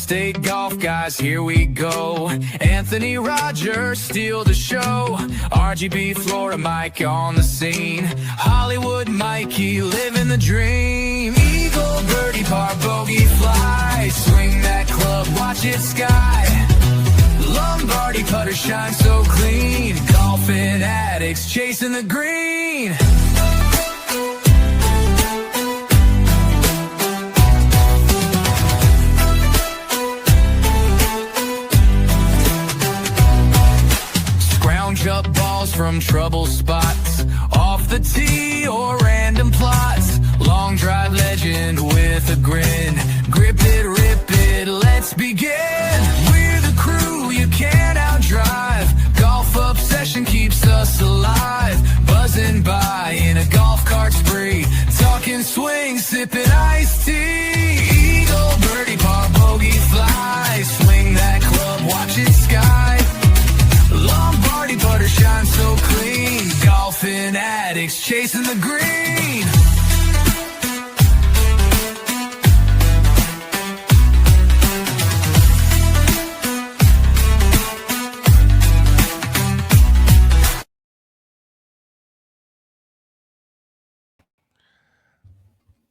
Upstate golf guys, here we go. Anthony Rogers steal the show. RGB Florida Mike on the scene. Hollywood Mikey living the dream. Eagle, birdie, par, bogey, fly. Swing that club, watch it sky. Lombardi putter shine so clean. Golfing addicts chasing the green. Scrounge up balls from trouble spots, off the tee or random plots. Long drive legend with a grin. Grip it, rip it, let's begin. We're the crew you can't outdrive. Golf obsession keeps us alive. Buzzing by in a golf cart spree. Talking swing, sipping iced tea. Eagle, birdie, par, bogey, fly. Swing that club, watch it sky. Lombardi putter shine so clean. Golfing addicts chasing the green.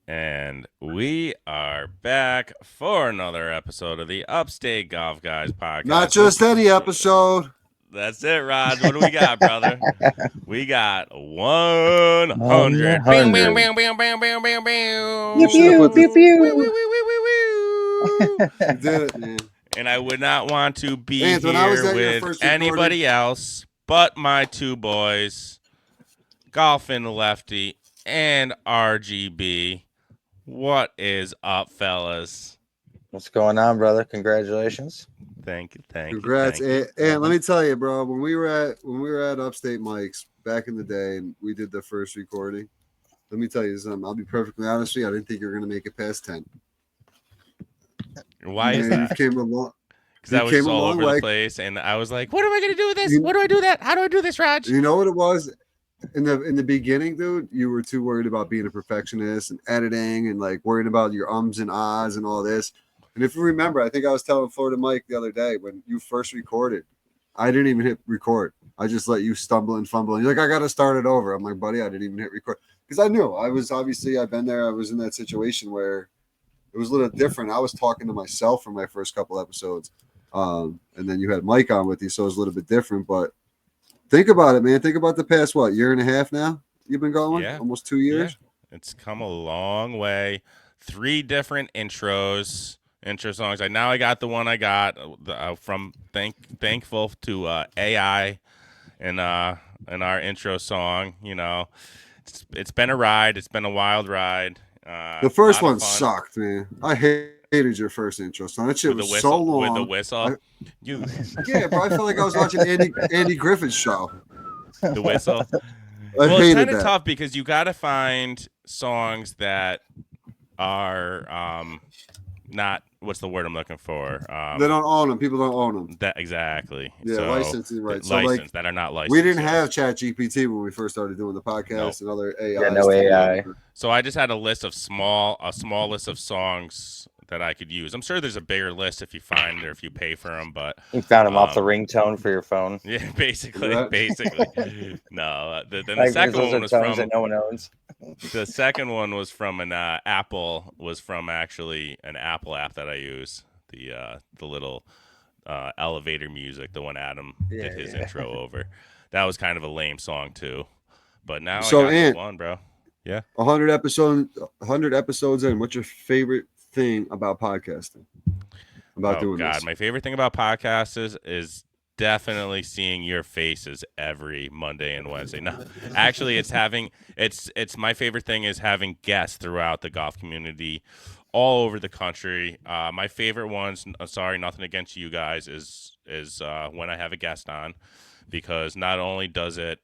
And we are back for another episode of the Upstate Golf Guys podcast. Not just any episode. That's it, Rod. What do we got, brother? We got 100. Bam, bam, bam, bam, bam, bam, bam, bam. Pew, pew, pew, pew. You did it, man. And I would not want to be Anthony, here with anybody else but my two boys, Golfing Lefty and RGB. What is up, fellas? What's going on, brother? Congratulations. Thank you. Congrats. And let me tell you, bro, when we were at Upstate Mike's back in the day and we did the first recording, let me tell you something. I'll be perfectly honest with you. I didn't think you were going to make it past 10. Why is that? You came along. Because I was all over the place, and I was like, what am I going to do with this? What do I do that? How do I do this, Raj? You know what it was? In the beginning, dude, you were too worried about being a perfectionist and editing and like worrying about your ums and ahs and all this. And if you remember, I think I was telling Florida Mike the other day when you first recorded, I didn't even hit record. I just let you stumble and fumble. And you're like, I got to start it over. I'm like, buddy, I didn't even hit record. Because I knew I've been there. I was in that situation where it was a little different. I was talking to myself for my first couple episodes. And then you had Mike on with you, so it was a little bit different. But think about it, man. Think about the past, year and a half now you've been going? Yeah. Almost 2 years? Yeah. It's come a long way. 3 different intro songs. I got the one I got from thankful to AI and our intro song. You know, it's been a ride. It's been a wild ride. The first one sucked, man. I hated your first intro song. That shit was so long. With the whistle? Yeah, bro. I felt like I was watching Andy Griffith's show. The whistle? Well, it's kind of tough because you got to find songs that are not – what's the word I'm looking for? They don't own them. People don't own them. That exactly. Yeah, so, licensing, right. So licensed, that are not licensed. We didn't have ChatGPT when we first started doing the podcast and other AI. Yeah, no AI. So I just had a small list of songs that I could use. I'm sure there's a bigger list if you find or if you pay for them, but you found them off the ringtone for your phone. Yeah, basically. No, then the second one was from that no one owns. The second one was from an Apple. Was from actually an Apple app that I use. The little elevator music, the one Adam did his intro over. That was kind of a lame song too. But now I got this one, bro. Yeah. 100 episodes in. What's your favorite thing about podcasting? Doing this? My favorite thing about podcasts is definitely seeing your faces every Monday and Wednesday. No, actually, it's my favorite thing is having guests throughout the golf community all over the country. My favorite ones, sorry, nothing against you guys, is when I have a guest on, because not only does it,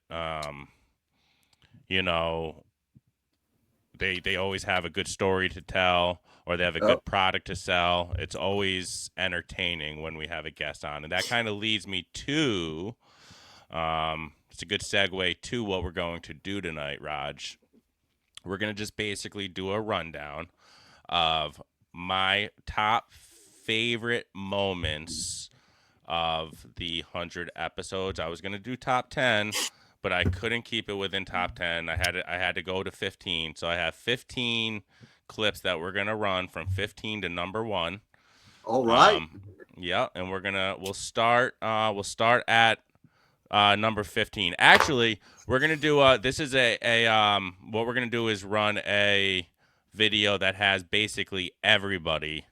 they always have a good story to tell, or they have a good product to sell. It's always entertaining when we have a guest on. And that kind of leads me to, it's a good segue to what we're going to do tonight, Raj. We're going to just basically do a rundown of my top favorite moments of the 100 episodes. I was gonna do top 10, but I couldn't keep it within top 10. I had to go to 15. So I have 15 clips that we're gonna run from 15 to number 1. All right. Yeah, and we'll start at number 15. Actually, we're gonna do this is what we're gonna do is run a video that has basically everybody,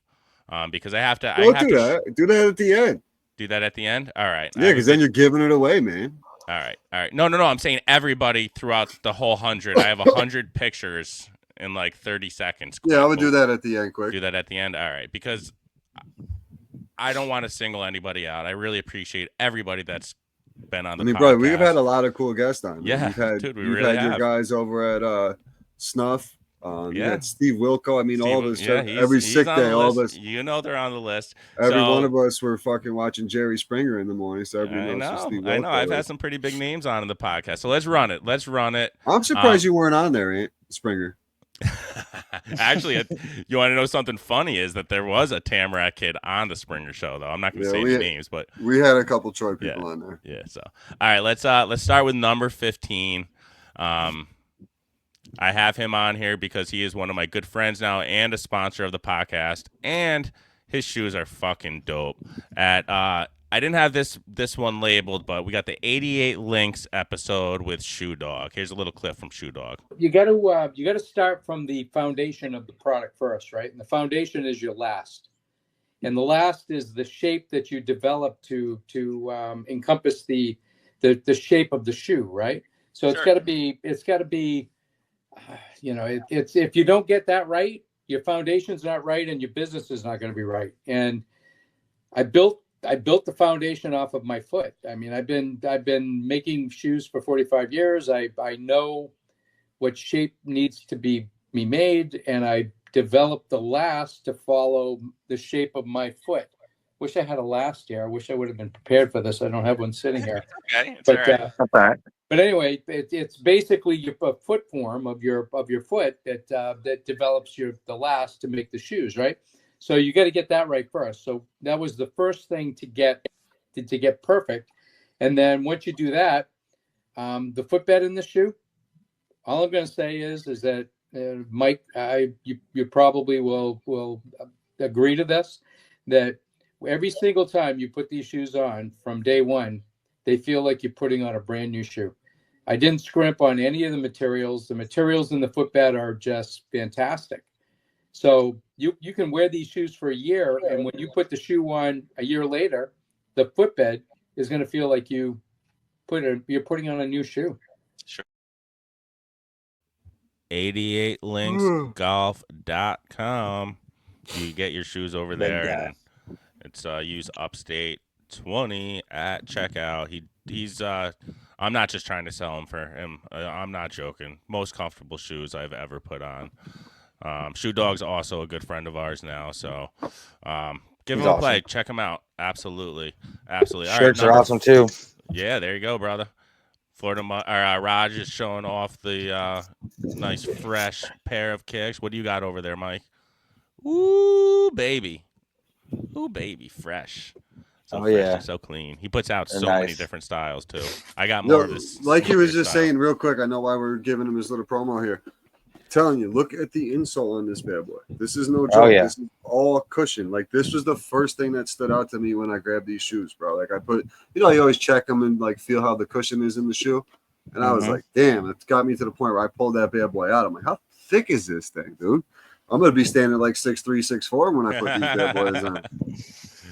because I have to Do that. Do that at the end. do that at the end. All right. Yeah, because then you're giving it away, man. All right. No. I'm saying everybody throughout the whole 100. I have 100 pictures in like 30 seconds. Yeah, I would do that at the end, quick. Do that at the end. All right, because I don't want to single anybody out. I really appreciate everybody that's been on the podcast. Brother, we've had a lot of cool guests on. Yeah, You've had your guys over at Snuff. You had Steve Wilco. I mean, all of us. Every sick day, all of us. You know they're on the list. Every one of us were fucking watching Jerry Springer in the morning. So everybody knows who Steve Wilco I know. I've is. had some pretty big names on in the podcast. So let's run it. I'm surprised you weren't on there, Aunt Springer. Actually, you want to know something funny is that there was a Tamarack kid on the Springer show, though. I'm not going to say any names, but we had a couple Troy people on there. Yeah. So, all right, let's start with number 15. I have him on here because he is one of my good friends now and a sponsor of the podcast, and his shoes are fucking dope. I didn't have this one labeled, but we got the 88 Links episode with Shoe Dog. Here's a little clip from Shoe Dog. You got to start from the foundation of the product first, right? And the foundation is your last, and the last is the shape that you develop to encompass the shape of the shoe, right? So it's got to be it's if you don't get that right, your foundation's not right, and your business is not going to be right. And I built the foundation off of my foot. I mean, I've been making shoes for 45 years. I know what shape needs to be made, and I developed the last to follow the shape of my foot. Wish I had a last here. I wish I would have been prepared for this. I don't have one sitting here. Okay, but anyway, it's basically your foot form of your foot that develops the last to make the shoes, right? So you got to get that right first. So that was the first thing to get perfect. And then once you do that, the footbed in the shoe, all I'm going to say is that Mike, you probably will agree to this, that every single time you put these shoes on from day one, they feel like you're putting on a brand new shoe. I didn't scrimp on any of the materials. The materials in the footbed are just fantastic. So you can wear these shoes for a year, and when you put the shoe on a year later, the footbed is going to feel like you're putting on a new shoe. Sure. 88linksgolf.com. You get your shoes over there. And it's use Upstate 20 at checkout. He's I'm not just trying to sell them for him. I'm not joking. Most comfortable shoes I've ever put on. Shoe Dog's also a good friend of ours now, so give him a play. Check him out. Absolutely. Shirts are awesome too. Yeah, there you go, brother. Raj is showing off the nice fresh pair of kicks. What do you got over there, Mike? Ooh, baby, fresh. So fresh and so clean. He puts out so many different styles too. I got more of this. Like he was just saying real quick, I know why we're giving him his little promo here. Telling you, look at the insole on this bad boy. This is no joke. Oh, yeah. This is all cushion. Like, this was the first thing that stood out to me when I grabbed these shoes, bro. Like, I put, you always check them and like feel how the cushion is in the shoe. And I was like, damn, it got me to the point where I pulled that bad boy out. I'm like, how thick is this thing, dude? I'm gonna be standing like 6'3", 6'4" when I put these bad boys on.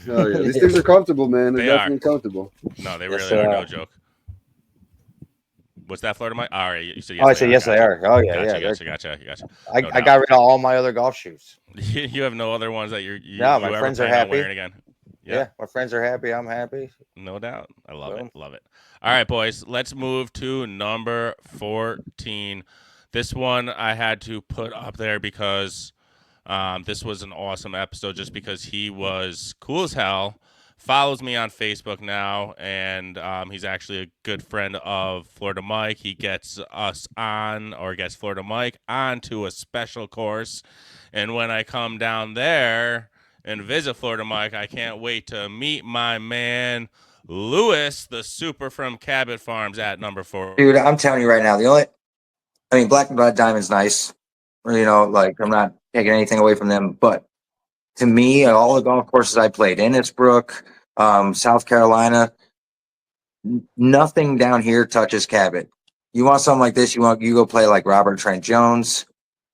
Oh yeah, these things are comfortable, man. They're definitely comfortable. No, they really are. No joke. What's that, Florida Mike? All right, you said yes. I said yes, they are. Oh yeah, Gotcha. I got rid of all my other golf shoes. You have no other ones that you my friends are happy. Wearing again. Yeah, my friends are happy. I'm happy. No doubt. I love it. All right, boys. Let's move to number 14. This one I had to put up there because this was an awesome episode. Just because he was cool as hell. Follows me on Facebook now, and he's actually a good friend of Florida Mike. He gets us on, or gets Florida Mike onto a special course. And when I come down there and visit Florida Mike. I can't wait to meet my man Lewis, the super from Cabot Farms at number 4. Dude, I'm telling you right now, Black and Blood Diamond's nice. Like I'm not taking anything away from them, but to me, all the golf courses I played, Innisbrook, South Carolina, nothing down here touches Cabot. You want something like this, you go play like Robert Trent Jones,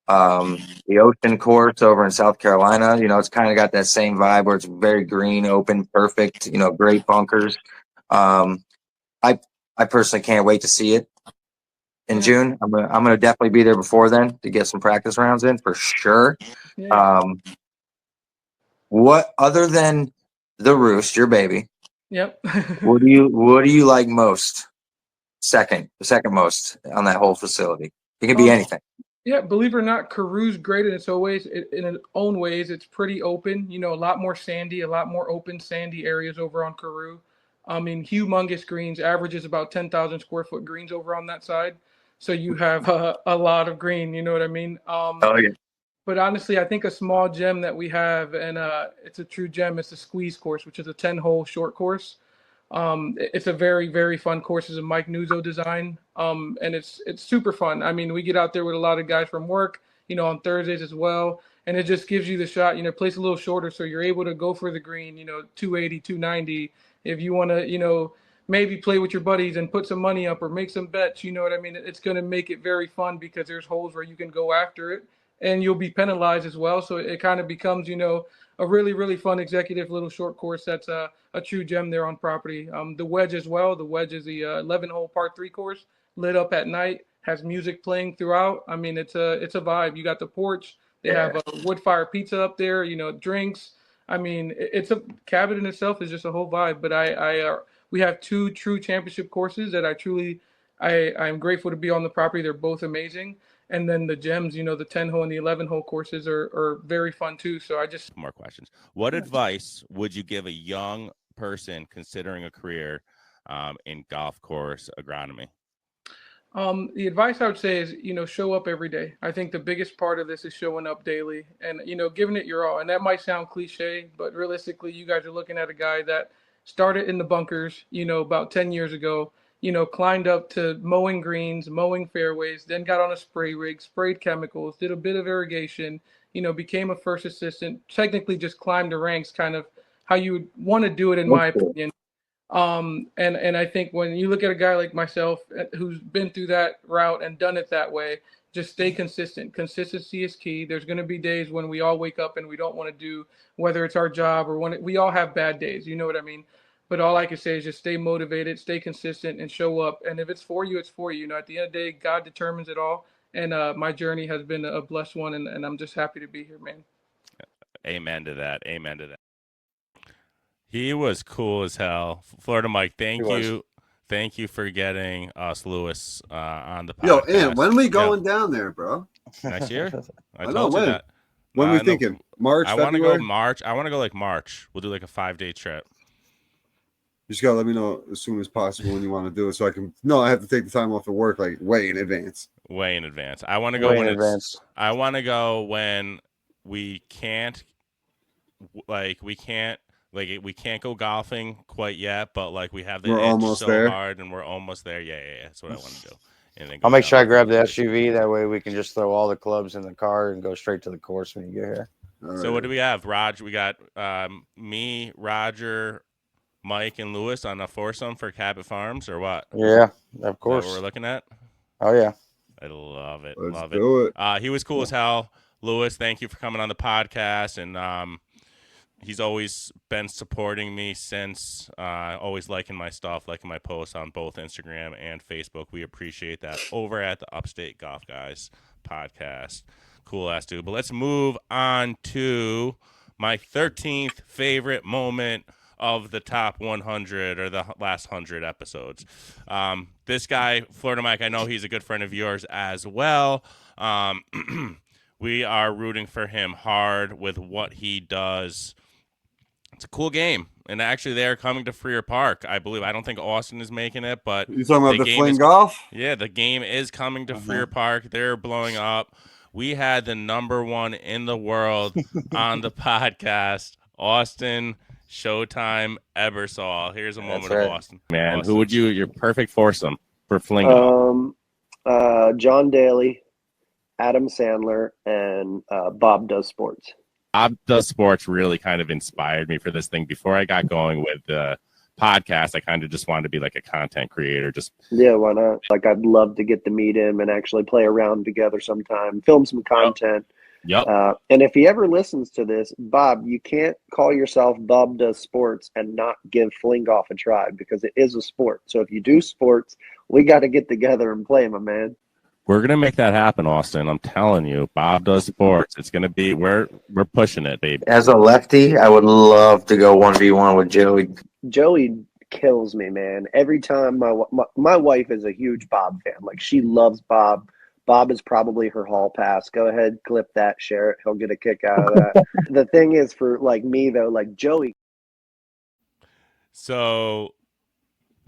the Ocean Course over in South Carolina. It's kind of got that same vibe where it's very green, open, perfect, great bunkers. I personally can't wait to see it in June. I'm gonna definitely be there before then to get some practice rounds in for sure. Yeah. What other than the Roost, your baby? Yep. What do you like most? The second most on that whole facility. It can be anything. Yeah, believe it or not, Caru's great in its own ways. It's pretty open. A lot more sandy, a lot more open sandy areas over on Carew. Humongous greens, averages about 10,000 square foot greens over on that side. So you have a lot of green. You know what I mean? Oh yeah. But honestly, I think a small gem that we have, and it's a true gem, it's the Squeeze course, which is a 10-hole short course. It's a very, very fun course. It's a Mike Nuzzo design, and it's super fun. We get out there with a lot of guys from work, on Thursdays as well, and it just gives you the shot. Plays a little shorter, so you're able to go for the green, 280, 290. If you want to, maybe play with your buddies and put some money up or make some bets, you know what I mean? It's going to make it very fun because there's holes where you can go after it. And you'll be penalized as well. So it kind of becomes, a really, really fun executive little short course that's a true gem there on property. The Wedge as well. The Wedge is the 11-hole par 3 course, lit up at night, has music playing throughout. It's a vibe. You got the porch. They have a wood fire pizza up there, drinks. It's a Cabot in itself is just a whole vibe. But we have 2 true championship courses that I'm grateful to be on the property. They're both amazing. And then the gems, the 10-hole and the 11-hole courses are very fun too. So more questions. What advice would you give a young person considering a career in golf course agronomy? The advice I would say is, show up every day. I think the biggest part of this is showing up daily and, giving it your all. And that might sound cliche, but realistically, you guys are looking at a guy that started in the bunkers, about 10 years ago, climbed up to mowing greens, mowing fairways, then got on a spray rig, sprayed chemicals, did a bit of irrigation, became a first assistant, technically just climbed the ranks, kind of how you would want to do it, in my opinion. And I think when you look at a guy like myself who's been through that route and done it that way, just stay consistent. Consistency is key. There's going to be days when we all wake up and we don't want to do, whether it's our job or we all have bad days. You know what I mean? But all I can say is just stay motivated, stay consistent, and show up. And if it's for you, it's for you. At the end of the day, God determines it all. And my journey has been a blessed one, and I'm just happy to be here, man. Amen to that. Amen to that. He was cool as hell. Florida Mike, thank you. Thank you for getting us Lewis on the podcast. Yo, and when are we going down there, bro? Next year? I know, told you when? that. When are we thinking? March, I want to go March. I want to go like March. We'll do like a 5-day trip. You just gotta let me know as soon as possible when you want to do it, so I can. No, I have to take the time off of work like way in advance. Way in advance. I want to go I want to go when we can't. We can't go golfing quite yet, but like we have the edge so there. Hard, and we're almost there. Yeah. That's what I want to do. And then I'll make sure I grab the SUV. That way we can just throw all the clubs in the car and go straight to the course when you get here. So what do we have, Raj? We got me, Roger, Mike, and Lewis on a foursome for Cabot Farms, or what? Yeah, of course. Is that what we're looking at? Oh yeah, I love it. Let's love do it. He was cool as hell. Lewis, thank you for coming on the podcast, and he's always been supporting me since, always liking my stuff, liking my posts on both Instagram and Facebook. We appreciate that over at the Upstate Golf Guys podcast. Cool ass dude. But let's move on to my 13th favorite moment of the top 100 or the last 100 episodes. This guy, Florida Mike, I know he's a good friend of yours as well. We are rooting for him hard with what he does. It's a cool game. And actually, they're coming to Freer Park, I believe. I don't think Austin is making it, but you talking about the Fling Golf? Yeah, the game is coming to Freer Park. They're blowing up. We had the #1 in the world on the podcast Austin Showtime Ebersol. Here's a That's moment right. of Austin. Man, who would your perfect foursome for fling? John Daly, Adam Sandler, and Bob Does Sports. Bob Does Sports really kind of inspired me for this thing. Before I got going with the podcast, I kind of just wanted to be like a content creator. Yeah, why not? Like, I'd love to get to meet him and actually play around together sometime, film some content. Yep. And if he ever listens to this, Bob, you can't call yourself Bob Does Sports and not give fling golf a try, because it is a sport. So if you do sports, we got to get together and play, my man. We're gonna make that happen, Austin. I'm telling you, Bob Does Sports. It's gonna be we're pushing it, baby. As a lefty, I would love to go 1v1 with Joey. Joey kills me, man. Every time my wife is a huge Bob fan. Like, she loves Bob. Bob is probably her hall pass. Go ahead, clip that, share it. He'll get a kick out of that. The thing is, for like me though, like Joey. So,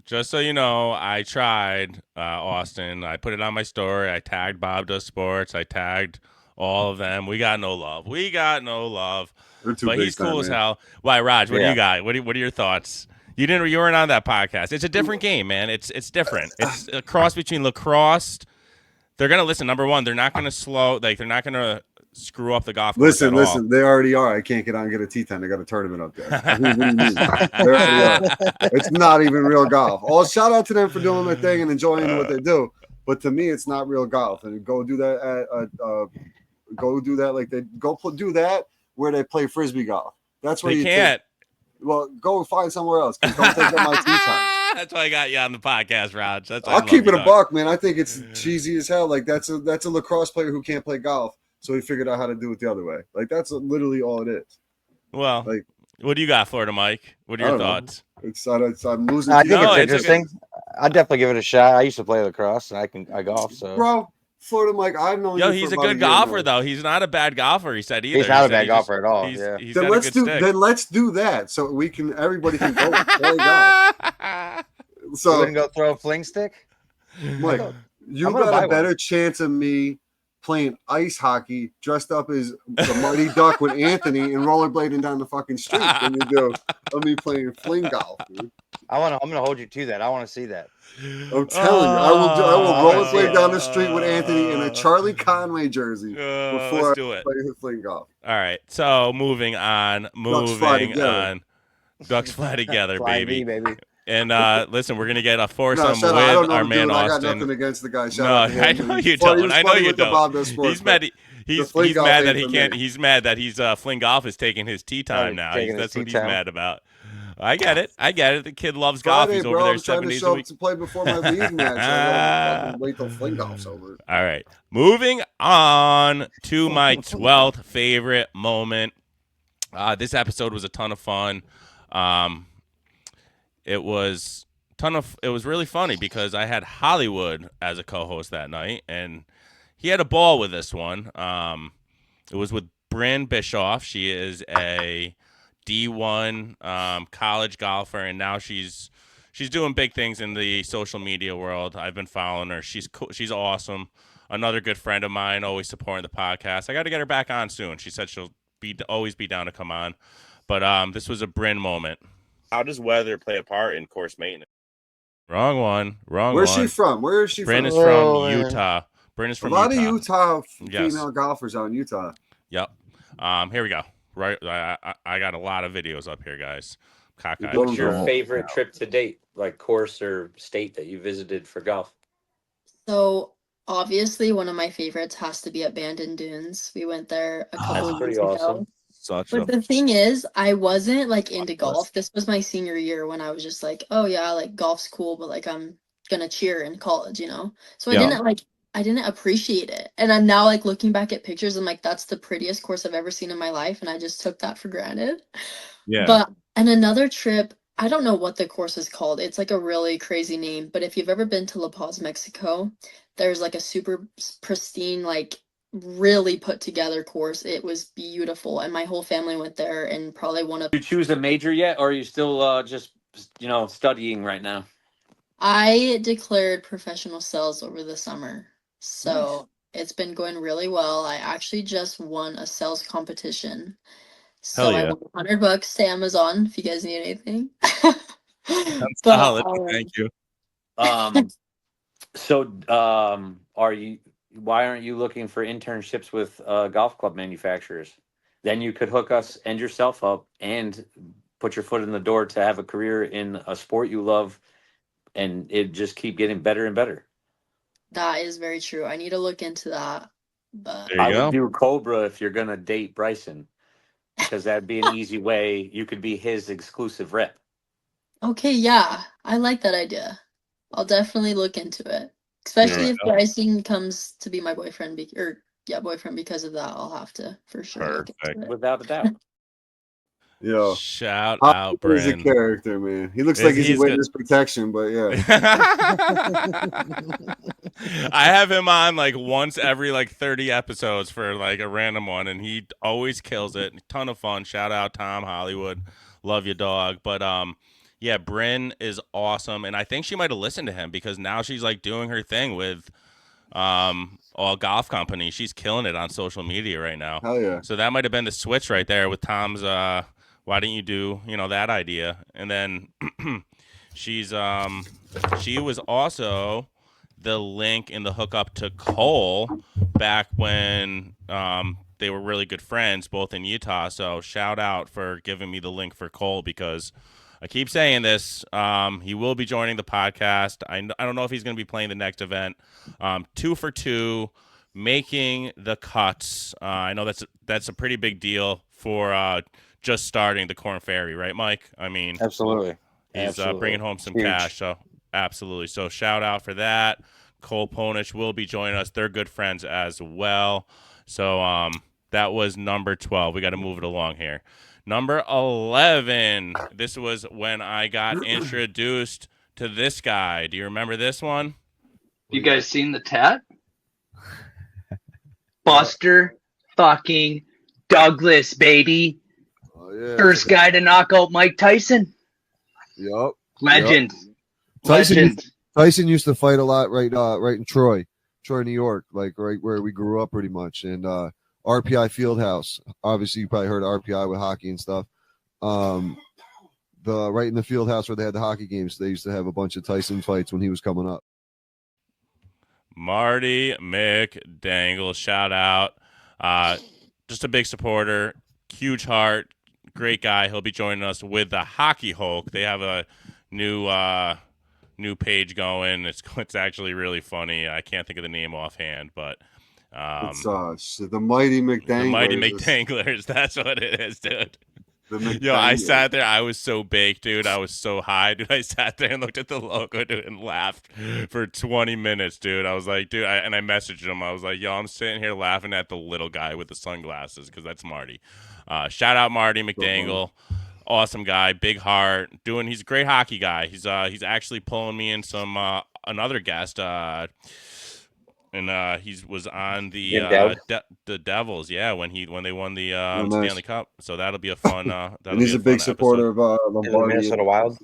just so you know, I tried Austin. I put it on my story. I tagged Bob Does Sports. I tagged all of them. We got no love. But he's cool as hell. Why, Raj? What do you got? What are your thoughts? You weren't on that podcast. It's a different game, man. It's different. It's a cross between lacrosse. They're gonna listen. Number one, they're not gonna slow. Like, they're not gonna screw up the golf course. Listen. They already are. I can't get on and get a T10. They got a tournament up there. What do you mean? They already are. It's not even real golf. All shout out to them for doing their thing and enjoying what they do. But to me, it's not real golf. And go do that do that where they play frisbee golf. That's where you can't. Well, go find somewhere else. Don't take up my tea time. That's why I got you on the podcast, Raj. I'll keep it a buck, man. I think it's cheesy as hell. Like, that's a lacrosse player who can't play golf, so he figured out how to do it the other way. Like, that's literally all it is. Well, like, what do you got, Florida Mike? What are your thoughts? I'm losing. I think it's interesting. I'd definitely give it a shot. I used to play lacrosse, and I golf. So, bro, Florida Mike, I've known. He's a good golfer, though. He's not a bad golfer. He said either. He's not a bad golfer at all. Then let's do that, so everybody can go play golf. So we're gonna go throw a fling stick. Mike, you got a better chance of me playing ice hockey dressed up as the Mighty Duck with Anthony and rollerblading down the fucking street than you do of me playing fling golf, dude. I'm gonna hold you to that. I want to see that. I'm telling you, I will rollerblade down the street with Anthony in a Charlie Conway jersey before I play the fling golf. All right, so moving on. Ducks fly together, baby. And listen, we're gonna get a foursome with our man Austin. I got nothing against the guy. I know you don't. I know you don't. He's mad. He's mad that he can't. He's mad that he's fling golf is taking his tea time now. That's what he's mad about. I get it. The kid loves golf. He's over there 7 days a week. To play before my league match. I wait till fling golf's over. All right, moving on to my 12th favorite moment. This episode was a ton of fun. It was really funny because I had Hollywood as a co-host that night, and he had a ball with this one. It was with Bryn Bischoff. She is a D1 college golfer, and now she's doing big things in the social media world. I've been following her. She's cool. She's awesome. Another good friend of mine, always supporting the podcast. I got to get her back on soon. She said she'll always be down to come on. But this was a Bryn moment. How does weather play a part in course maintenance? Wrong one. Where's she from? Where is she Bryn from? is from Utah. Bryn is from Utah. A lot of Utah female golfers out in Utah. Yep. Here we go. Right. I got a lot of videos up here, guys. Cockeyed. What's your favorite trip to date, like course or state that you visited for golf? So obviously one of my favorites has to be at Bandon Dunes. We went there a couple of years ago. But the thing is, I wasn't like into golf. This was my senior year when I was just like, oh yeah, like golf's cool, but like I'm gonna cheer in college, you know? So I didn't appreciate it. And I'm now like looking back at pictures, I'm like, that's the prettiest course I've ever seen in my life. And I just took that for granted. Yeah. And another trip, I don't know what the course is called. It's like a really crazy name. But if you've ever been to La Paz, Mexico, there's like a super pristine, like really put together course. It was beautiful. And my whole family went there and probably one of... Did you choose a major yet? Or are you still just, studying right now? I declared professional sales over the summer. So It's been going really well. I actually just won a sales competition. So I yeah. went $100 to Amazon if you guys need anything. That's But, solid. Thank you. Why aren't you looking for internships with golf club manufacturers? Then you could hook us and yourself up and put your foot in the door to have a career in a sport you love, and it just keep getting better and better. that is very true. I need to look into that. But There you go. would do Cobra if you're gonna date Bryson, because that'd be an easy way. You could be his exclusive rep. okay, yeah, I like that idea. I'll definitely look into it. Especially if Bryson comes to be my boyfriend, boyfriend because of that. I'll have to for sure look into it. Without a doubt. Yo, Shout out, He's a Bryn. character, man. He looks like he's in witness protection, but yeah. I have him on like once every like 30 episodes for like a random one, and he always kills it. Ton of fun. Shout out Tom Hollywood. Love you, dog. But yeah, Bryn is awesome, and I think she might have listened to him because now she's like doing her thing with all golf company. She's killing it on social media right now. Hell yeah. So that might have been the switch right there with Tom's why didn't you do, that idea? And then she was also the link in the hookup to Cole back when they were really good friends, both in Utah. So shout out for giving me the link for Cole, because I keep saying this. He will be joining the podcast. I don't know if he's going to be playing the next event. 2 for 2, making the cuts. I know that's a pretty big deal for just starting the Corn Ferry, right, Mike? I mean, absolutely. He's bringing home some cash, so absolutely. So shout out for that. Cole Ponich will be joining us. They're good friends as well. So that was number 12. We got to move it along here. Number 11. This was when I got introduced to this guy. Do you remember this one? You guys seen the tat? Buster fucking Douglas, baby. Oh, yeah. First guy to knock out Mike Tyson. Yep. Legend. Yep. Tyson used to fight a lot right in Troy, New York, like right where we grew up pretty much. And RPI Fieldhouse. Obviously, you probably heard of RPI with hockey and stuff. Right in the field house where they had the hockey games, they used to have a bunch of Tyson fights when he was coming up. Marty McDangle, shout out. Just a big supporter, huge heart, great guy. He'll be joining us with the Hockey Hulk. They have a new page going. It's actually really funny. I can't think of the name offhand, but it's the Mighty McDanglers. The Mighty McDanglers. That's what it is, dude. Yo, I sat there. I was so baked, dude. I was so high, dude. I sat there and looked at the logo, dude, and laughed for 20 minutes, dude. I was like, dude, I messaged him. I was like, yo, I'm sitting here laughing at the little guy with the sunglasses because that's Marty. Shout out Marty McDangle. Awesome guy, big heart. He's a great hockey guy. He's actually pulling me in some another guest. And he was on the Devils, when they won the Stanley Cup. So that'll be a fun. And he's a big supporter of Lombardi. Minnesota Wild.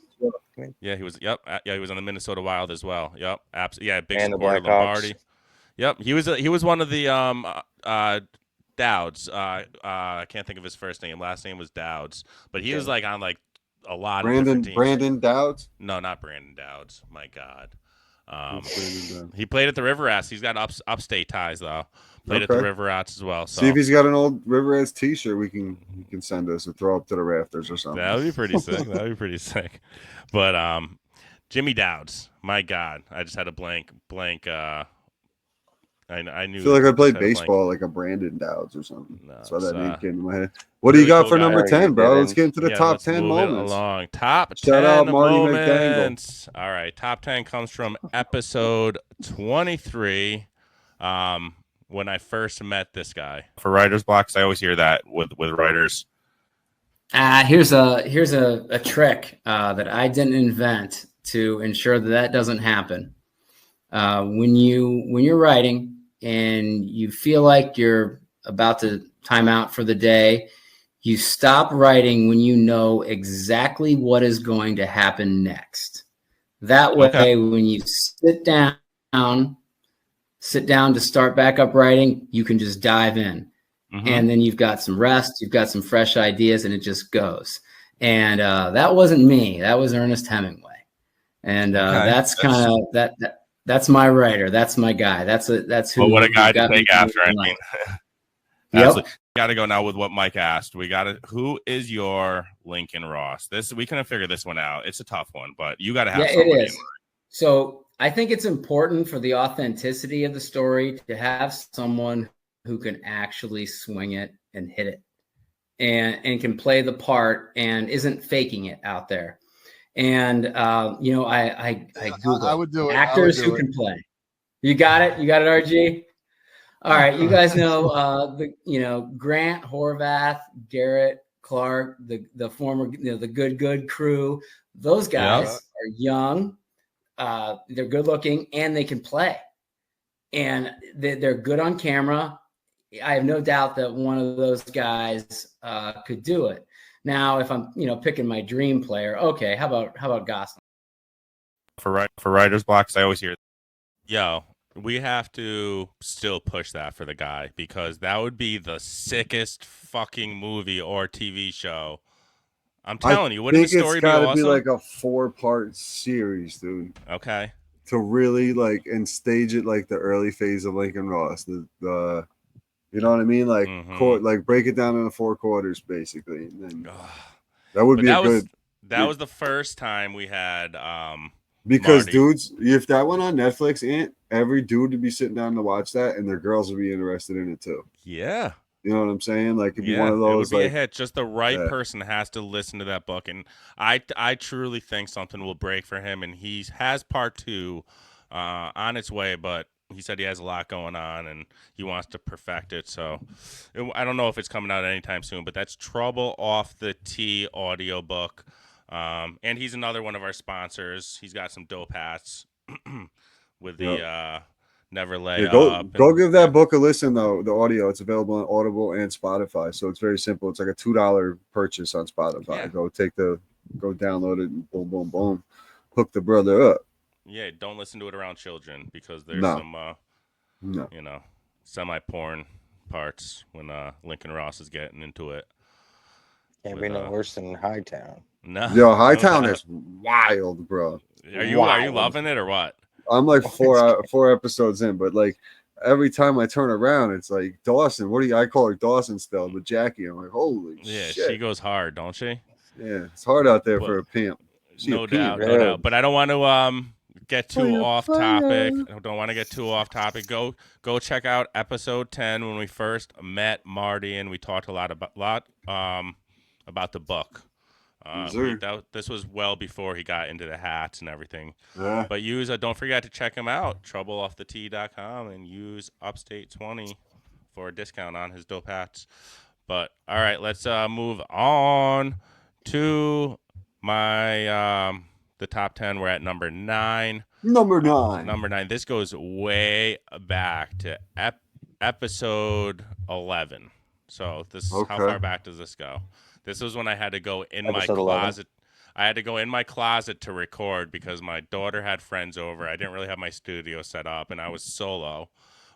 Yeah, he was. Yep, he was on the Minnesota Wild as well. Yep, big and supporter of the Lombardi. Yep, he was one of the Dowds. I can't think of his first name. Last name was Dowds, but he was like on like a lot of different teams. Brandon Dowds? No, not Brandon Dowds. My God. He played at the River Rats. He's got upstate ties though. Played at the River Rats as well. So. See if he's got an old River Rats T-shirt he can send us and throw up to the rafters or something. That would be pretty sick. But Jimmy Dowds, my God, I just had a blank. I knew. I feel like I played baseball like a Brandon Dowds or something. No, that's why that name came to my head. What do you got for number 10, bro? Let's get into the top 10 moments. Top 10 Shout out Marty moments. All right, top 10 comes from episode 23. When I first met this guy. For writer's blocks, I always hear that with writers. Here's a trick that I didn't invent to ensure that doesn't happen. When you're writing and you feel like you're about to time out for the day, you stop writing when you know exactly what is going to happen next. That way, when you sit down to start back up writing, you can just dive in. and then you've got some rest, you've got some fresh ideas, and it just goes. And that wasn't me. That was Ernest Hemingway. And that's kind of that's my writer. That's my guy. That's who. Well, what a guy who to got me take after. I in mean, life. absolutely. Got to go now with what Mike asked. We got to. Who is your Lincoln Ross? This we couldn't figure this one out. It's a tough one, but you got to have. Yeah, it is. So I think it's important for the authenticity of the story to have someone who can actually swing it and hit it, and can play the part and isn't faking it out there. And you know, I Google I would do it. actors who can play. You got it. You got it, RG. All right, you guys know Grant Horvath, Garrett Clark, the former the good crew. Those guys are young, they're good looking, and they can play, and they're good on camera. I have no doubt that one of those guys could do it. Now, if I'm picking my dream player, okay, how about Gosling? For writer's blocks, I always hear, yo, we have to still push that for the guy, because that would be the sickest fucking movie or TV show. I'm telling you, wouldn't the story be awesome? It's got to be like a 4-part series, dude. Okay. To really and stage it like the early phase of Lincoln Ross, the you know what I mean, like like break it down into 4 quarters basically. And then that would be good. That was the first time we had because Marty. Dudes, if that went on Netflix, every dude would be sitting down to watch that, and their girls would be interested in it too. Yeah. You know what I'm saying? Like, it'd be one of those. It would be a hit. Just the right person has to listen to that book, and I truly think something will break for him. And he has part 2 on its way, but he said he has a lot going on, and he wants to perfect it. So I don't know if it's coming out anytime soon, but that's Trouble Off the Tee audiobook. And he's another one of our sponsors. He's got some dope hats with the Never Lay Up. Go give that book a listen, though. The audio, it's available on Audible and Spotify. So it's very simple. It's like a $2 purchase on Spotify. Yeah. Go download it, and boom, boom, boom. Hook the brother up. Yeah, don't listen to it around children, because there's some, semi-porn parts when Lincoln Ross is getting into it. Can't be no worse than Hightown. No. Yo, Hightown is wild, bro. Are you loving it or what? I'm like 4 episodes in, but like every time I turn around, it's like Dawson. I call her Dawson still, but Jackie. I'm like, holy shit. Yeah, she goes hard, don't she? Yeah, it's hard out there for a pimp. No doubt. But I don't want to get too off topic. I don't want to get too off topic. Go check out episode 10 when we first met Marty, and we talked a lot about the book. This was well before he got into the hats and everything. Yeah. But don't forget to check him out, TroubleOffTheTee.com, and use Upstate 20 for a discount on his dope hats. But all right, let's move on to my the top 10. We're at number 9. Number 9. Number 9. This goes way back to episode 11. So how far back does this go? This was when I had to go in my closet. 11. I had to go in my closet to record because my daughter had friends over. I didn't really have my studio set up, and I was solo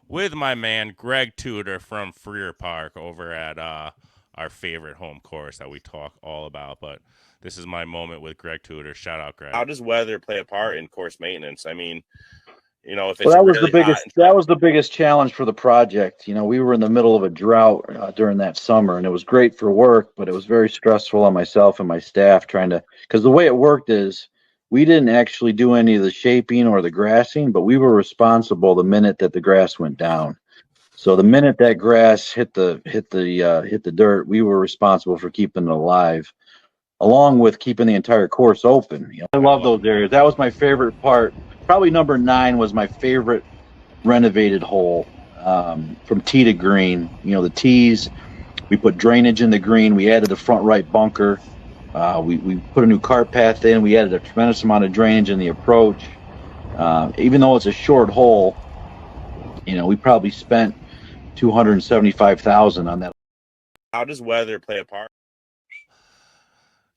with my man Greg Tudor from Freer Park over at our favorite home course that we talk all about. But this is my moment with Greg Tudor. Shout out, Greg. How does weather play a part in course maintenance? I mean, if it's that was the biggest challenge for the project. We were in the middle of a drought during that summer, and it was great for work, but it was very stressful on myself and my staff because the way it worked is we didn't actually do any of the shaping or the grassing, but we were responsible the minute that the grass went down. So the minute that grass hit the dirt, we were responsible for keeping it alive, along with keeping the entire course open. I love those areas. That was my favorite part. Probably number 9 was my favorite renovated hole, from tee to green. The tees, we put drainage in the green. We added the front right bunker. We put a new cart path in. We added a tremendous amount of drainage in the approach. Even though it's a short hole, we probably spent $275,000 on that. How does weather play a part?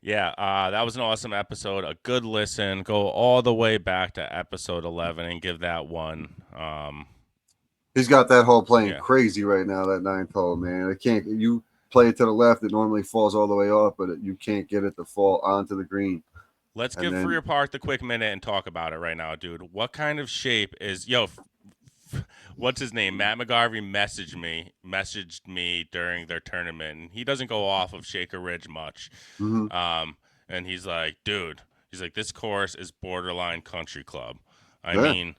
Yeah, that was an awesome episode. A good listen. Go all the way back to episode 11 and give that one He's got that hole playing Yeah. crazy right now. That 9th hole, man. It can't. You play it to the left, it normally falls all the way off, but you can't get it to fall onto the green. Let's And give then- Freer Park the quick minute and talk about it right now, dude. What kind of shape is what's his name? Matt McGarvey messaged me during their tournament. He doesn't go off of Shaker Ridge much. Mhm. And he's like, dude, this course is borderline country club. I Yeah. mean,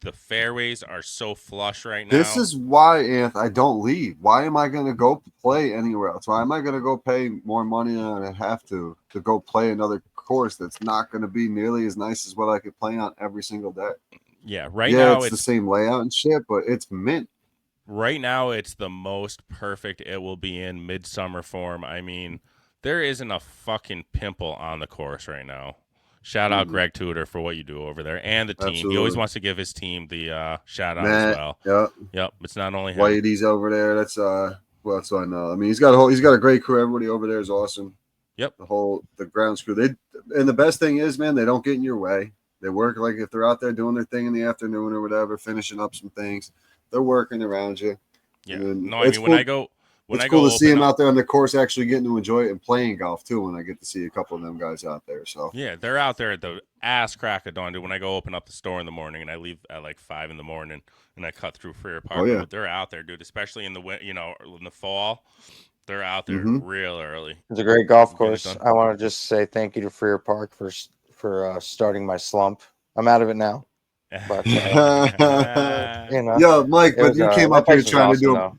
the fairways are so flush right now. This is why, Anth, I don't leave. Why am I going to go play anywhere else? Why am I going to go pay more money than I have to go play another course that's not going to be nearly as nice as what I could play on every single day? Yeah, now it's the same layout and shit, but it's mint. Right now, it's the most perfect it will be in midsummer form. I mean, there isn't a fucking pimple on the course right now. Shout out Greg Tudor for what you do over there and the team. Absolutely. He always wants to give his team the shout out as well. Yep. It's not only him. Whitey's over there. That's that's what I know. I mean, he's got a great crew. Everybody over there is awesome. Yep. The grounds crew. And the best thing is, man, they don't get in your way. They work like if they're out there doing their thing in the afternoon or whatever, finishing up some things, they're working around you. Yeah. No, I mean, when I go. It's cool to see him out there on the course actually getting to enjoy it and playing golf too when I get to see a couple of them guys out there. So yeah, they're out there at the ass crack of dawn, dude. When I go open up the store in the morning and I leave at like 5 in the morning and I cut through Freer Park, they're out there, dude. Especially in the fall, they're out there real early. It's a great golf course. I want to just say thank you to Freer Park for starting my slump. I'm out of it now. But Yo, Mike, but you came up here trying to do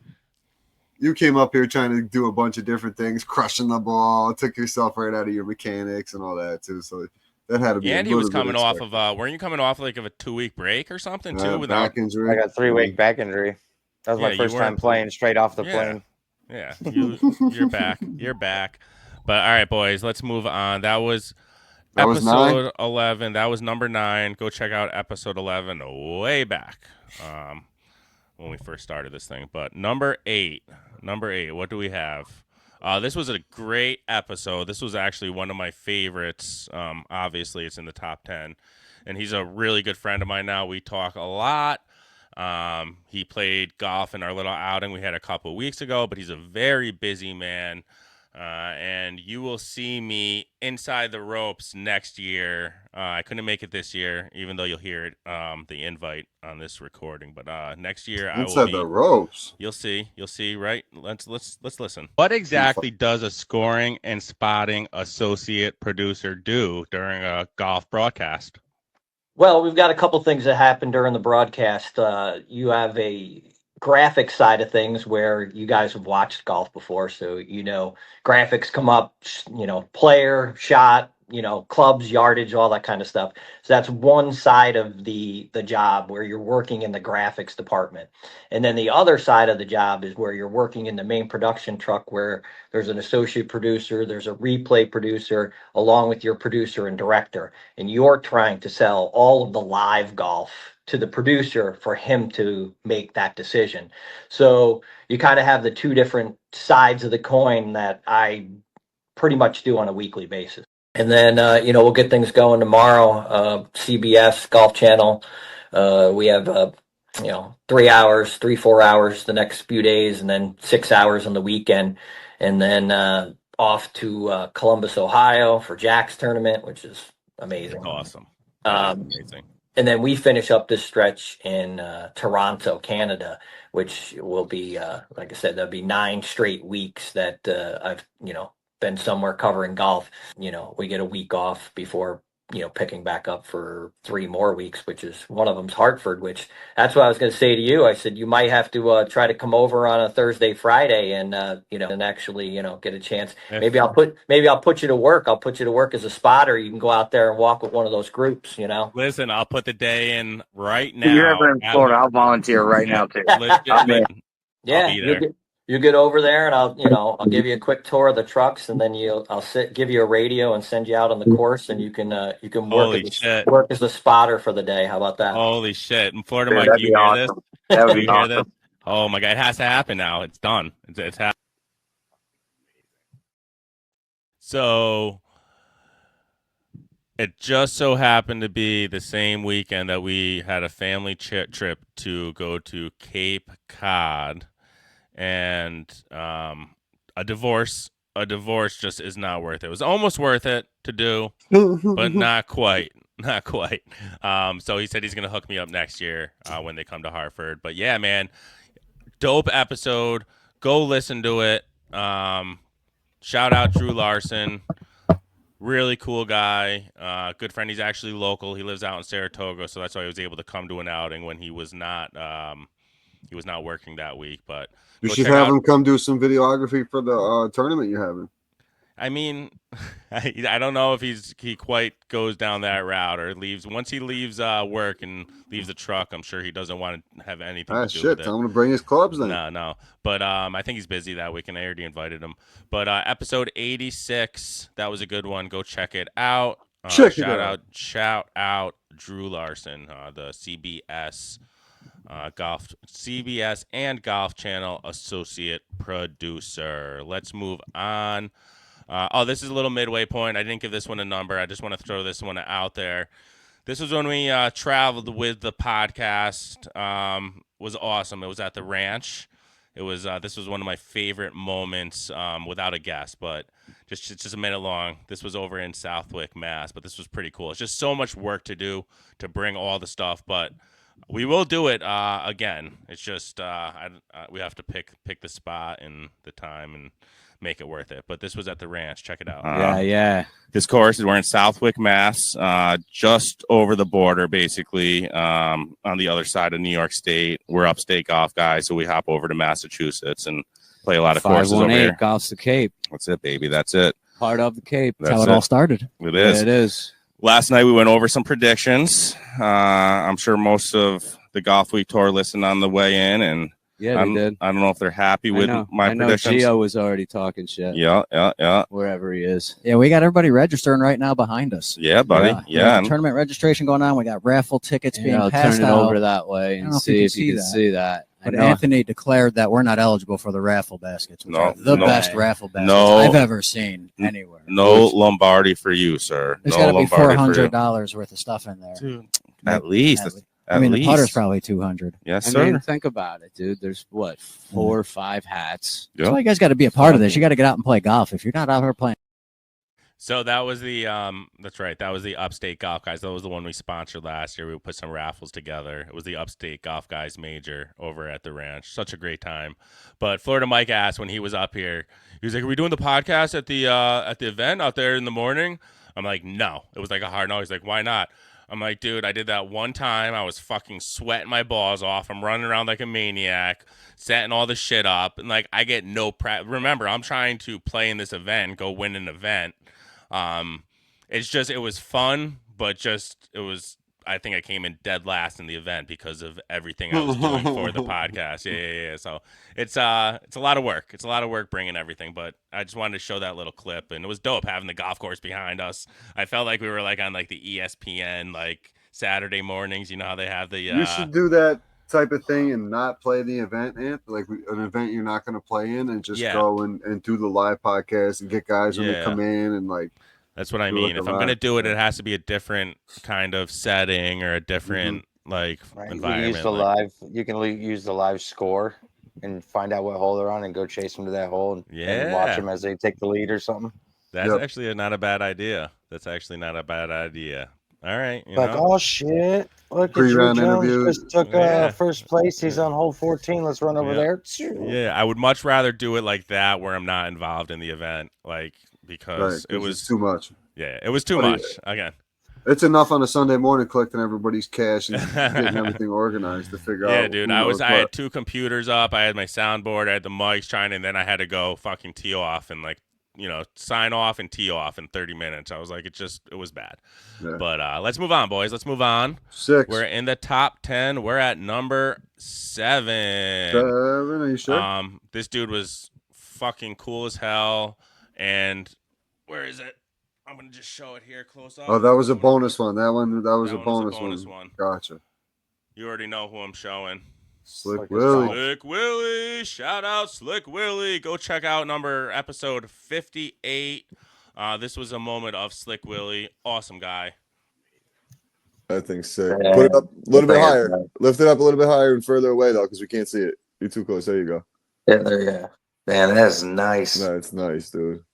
you came up here trying to do a bunch of different things, crushing the ball, took yourself right out of your mechanics and all that too. So that had to be. And he was coming off of weren't you coming off like of a 2-week break or something too? Back injury. I got 3-week back injury. That was my first time playing straight off the plane. Yeah, you're back. You're back. But all right, boys, let's move on. That was episode 11. That was number 9. Go check out episode 11 way back. When we first started this thing. But number 8, what do we have? This was a great episode. This was actually one of my favorites. Obviously, it's in the top 10. And he's a really good friend of mine now. We talk a lot. He played golf in our little outing we had a couple weeks ago, but he's a very busy man. And you will see me inside the ropes next year. I couldn't make it this year, even though you'll hear it, the invite on this recording. But next year I will be inside the ropes. You'll see, right? Let's listen. What exactly does a scoring and spotting associate producer do during a golf broadcast? Well, we've got a couple things that happen during the broadcast. You have a graphic side of things where you guys have watched golf before, so graphics come up, player, shot, clubs, yardage, all that kind of stuff. So that's one side of the job where you're working in the graphics department. And then the other side of the job is where you're working in the main production truck, where there's an associate producer, there's a replay producer, along with your producer and director. And you're trying to sell all of the live golf to the producer for him to make that decision. So you kind of have the two different sides of the coin that I pretty much do on a weekly basis. And then, we'll get things going tomorrow. CBS Golf Channel. We have, 3 hours, 4 hours the next few days, and then 6 hours on the weekend. And then off to Columbus, Ohio for Jack's tournament, which is amazing. Awesome. Amazing. And then we finish up this stretch in Toronto, Canada, which will be, like I said, there'll be 9 straight weeks that I've, been somewhere covering golf. We get a week off before, picking back up for 3 more weeks, which is one of them's Hartford, which that's what I was going to say to you. I said, you might have to try to come over on a Thursday, Friday and, and actually, get a chance. Maybe I'll put you to work. I'll put you to work as a spotter. You can go out there and walk with one of those groups, Listen, I'll put the day in right now. If you're ever in Florida, I'll volunteer right now too. You get over there and I'll give you a quick tour of the trucks, and then I'll give you a radio and send you out on the course, and you can work as the spotter for the day. How about that? Holy shit. In Florida, Mike, do you hear this? That would be awesome. This? Oh my God. It has to happen now. It's done. It's happening. So It just so happened to be the same weekend that we had a family trip to go to Cape Cod, and a divorce just is not worth it. It was almost worth it to do, but not quite. Not quite. So he said he's gonna hook me up next year when they come to Hartford. But yeah, man, dope episode. Go listen to it. Shout out Drew Larson. Really cool guy. Good friend. He's actually local. He lives out in Saratoga, so that's why he was able to come to an outing when he was not working that week. But you should have him come do some videography for the tournament you're having. I mean, I don't know if he quite goes down that route or leaves. Once he leaves work and leaves the truck, I'm sure he doesn't want to have anything to do with it. Tell him to bring his clubs then. No. But I think he's busy that week, and I already invited him. But episode 86, that was a good one. Go check it out. Shout out Drew Larson, the CBS and Golf Channel associate producer. Let's move on. This is a little midway point. I didn't give this one a number. I just want to throw this one out there. This was when we traveled with the podcast. Was awesome. It was at the ranch. It was. This was one of my favorite moments, without a guess. But just a minute long. This was over in Southwick, Mass. But this was pretty cool. It's just so much work to do to bring all the stuff. But we will do it again. It's just we have to pick the spot and the time and make it worth it. But this was at the ranch. Check it out. Yeah. This course is we're in Southwick, Mass, just over the border, basically, on the other side of New York State. We're upstate golf guys, so we hop over to Massachusetts and play a lot of courses over here. Golf's the Cape. That's it, baby. That's it. Part of the Cape. That's how it all started. It is. Yeah, it is. Last night we went over some predictions. I'm sure most of the Golf Week Tour listened on the way in, and yeah, they did. I don't know if they're happy with my predictions. Gio was already talking shit. Yeah. Wherever he is. Yeah, we got everybody registering right now behind us. Yeah, buddy. Yeah. Tournament registration going on. We got raffle tickets being I'll passed turn it out. over that way and see if you can see that. But Anthony declared that we're not eligible for the raffle baskets, which are the best raffle baskets I've ever seen anywhere. No Lombardi for you, sir. There's got to be $400 worth of stuff in there. Dude, at least. The putter's probably $200. Yes, sir. I mean, think about it, dude. There's 4 or 5 hats. That's why you guys got to be a part of this. You got to get out and play golf. If you're not out here playing. So that was the that's right. That was the Upstate Golf Guys. That was the one we sponsored last year. We put some raffles together. It was the Upstate Golf Guys Major over at the ranch. Such a great time. But Florida Mike asked when he was up here, he was like, "Are we doing the podcast at the event out there in the morning?" I'm like, "No." It was like a hard no. He's like, "Why not?" I'm like, "Dude, I did that one time. I was fucking sweating my balls off. I'm running around like a maniac, setting all the shit up, and like I get no practice. Remember, I'm trying to play in this event, go win an event." It was fun, but I think I came in dead last in the event because of everything I was doing for the podcast. Yeah. So it's a lot of work. It's a lot of work bringing everything, but I just wanted to show that little clip, and it was dope having the golf course behind us. I felt like we were like on like the ESPN, like Saturday mornings, you know how they have the, you should do that type of thing and not play the event, like an event you're not going to play in, and just go and do the live podcast and get guys when they come in and like. That's what I mean. If I'm going to do it, it has to be a different kind of setting or a different environment. You can use the live score and find out what hole they're on and go chase them to that hole and watch them as they take the lead or something. That's actually not a bad idea. All right. Oh shit! Look at Drew Jones just took first place. He's on hole 14. Let's run over there. Yeah, I would much rather do it like that where I'm not involved in the event, because it was too much. Yeah, it was too much. Again, it's enough on a Sunday morning collecting everybody's cash and getting everything organized to figure out. Yeah, dude. I had 2 computers up. I had my soundboard. I had the mics trying, and then I had to go fucking tee off and sign off and tee off in 30 minutes. I was like, it was bad. Yeah. But let's move on, boys. Let's move on. 6. We're in the top 10. We're at number 7. Are you sure? This dude was fucking cool as hell. And where is it? I'm gonna just show it here close up. Oh, that was a bonus one. That was a bonus one. Gotcha. You already know who I'm showing. Slick Willie. Slick Willie. Shout out Slick Willie. Go check out episode 58. This was a moment of Slick Willie. Awesome guy. That thing's sick. Put it up a little bit higher. Lift it up a little bit higher and further away, though, because we can't see it. You're too close. There you go. Yeah, there you go. Man, that's nice. That's nice, dude.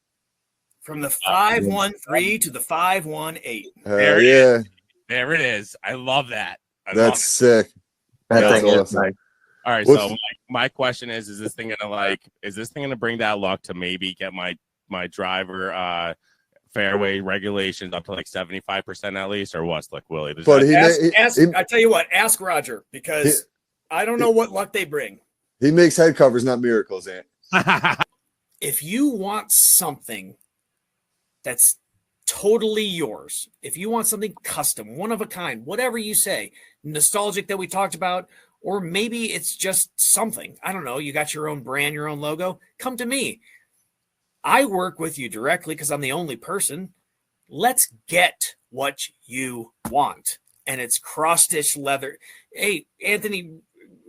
From the 513 to the 518. There it yeah. is. There it is. I love that. That's sick. That's awesome. Nice. All right, so my question is this thing gonna bring that luck to maybe get my driver fairway regulations up to like 75% at least, or what's like Willie? But I tell you what, ask Roger, because I don't know what luck they bring. He makes head covers, not miracles, Ant. If you want something that's totally yours, if you want something custom, one of a kind, whatever you say, nostalgic that we talked about, or maybe it's just something, I don't know, you got your own brand, your own logo, come to me. I work with you directly because I'm the only person. Let's get what you want. And it's cross-stitch leather. Hey, Anthony,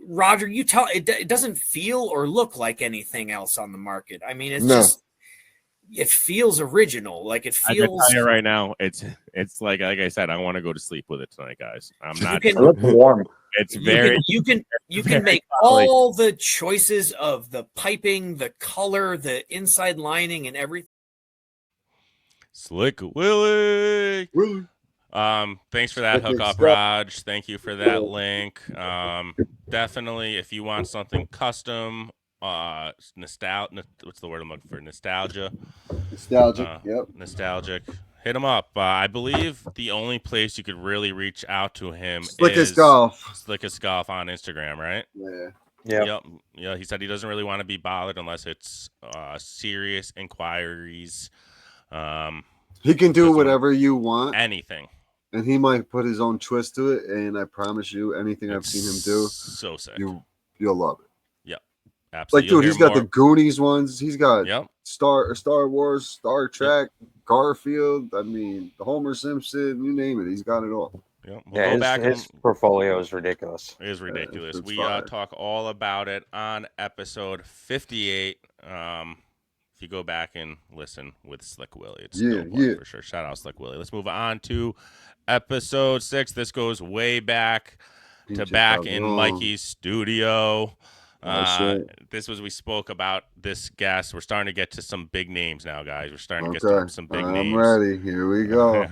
Roger, you tell it doesn't feel or look like anything else on the market. I mean, it's just, it feels original. Like it feels. I can tell you right now, it's like I said, I want to go to sleep with it tonight, guys. I'm not. It looks warm. It's very. You can make all the choices of the piping, the color, the inside lining, and everything. Slick Willie. Thanks for that hookup, Raj. Thank you for that link. Definitely, if you want something custom, what's the word I'm looking for? Nostalgia. Nostalgic. Yep. Nostalgic. Hit him up. I believe the only place you could really reach out to him Slickest is Golf. Slickest Golf on Instagram, right? Yeah. Yep. Yeah. He said he doesn't really want to be bothered unless it's serious inquiries. He can do whatever you want. Anything. And he might put his own twist to it. And I promise you, anything I've seen him do, so sick. You'll love it. Yep. Absolutely. Like, dude, he's got the Goonies ones. He's got Yep. Star Wars, Star Trek, Garfield. I mean, the Homer Simpson. You name it. He's got it all. Yep. His portfolio is ridiculous. It is ridiculous. It's We fire. talk all about it on episode 58. If you go back and listen with Slick Willie, it's dope for sure. Shout out Slick Willie. Let's move on to episode 6. This goes way back to back in Mikey's studio. We spoke about this guest. We're starting to get to some big names now, guys. We're starting to get to some big names. I'm ready. Here we go.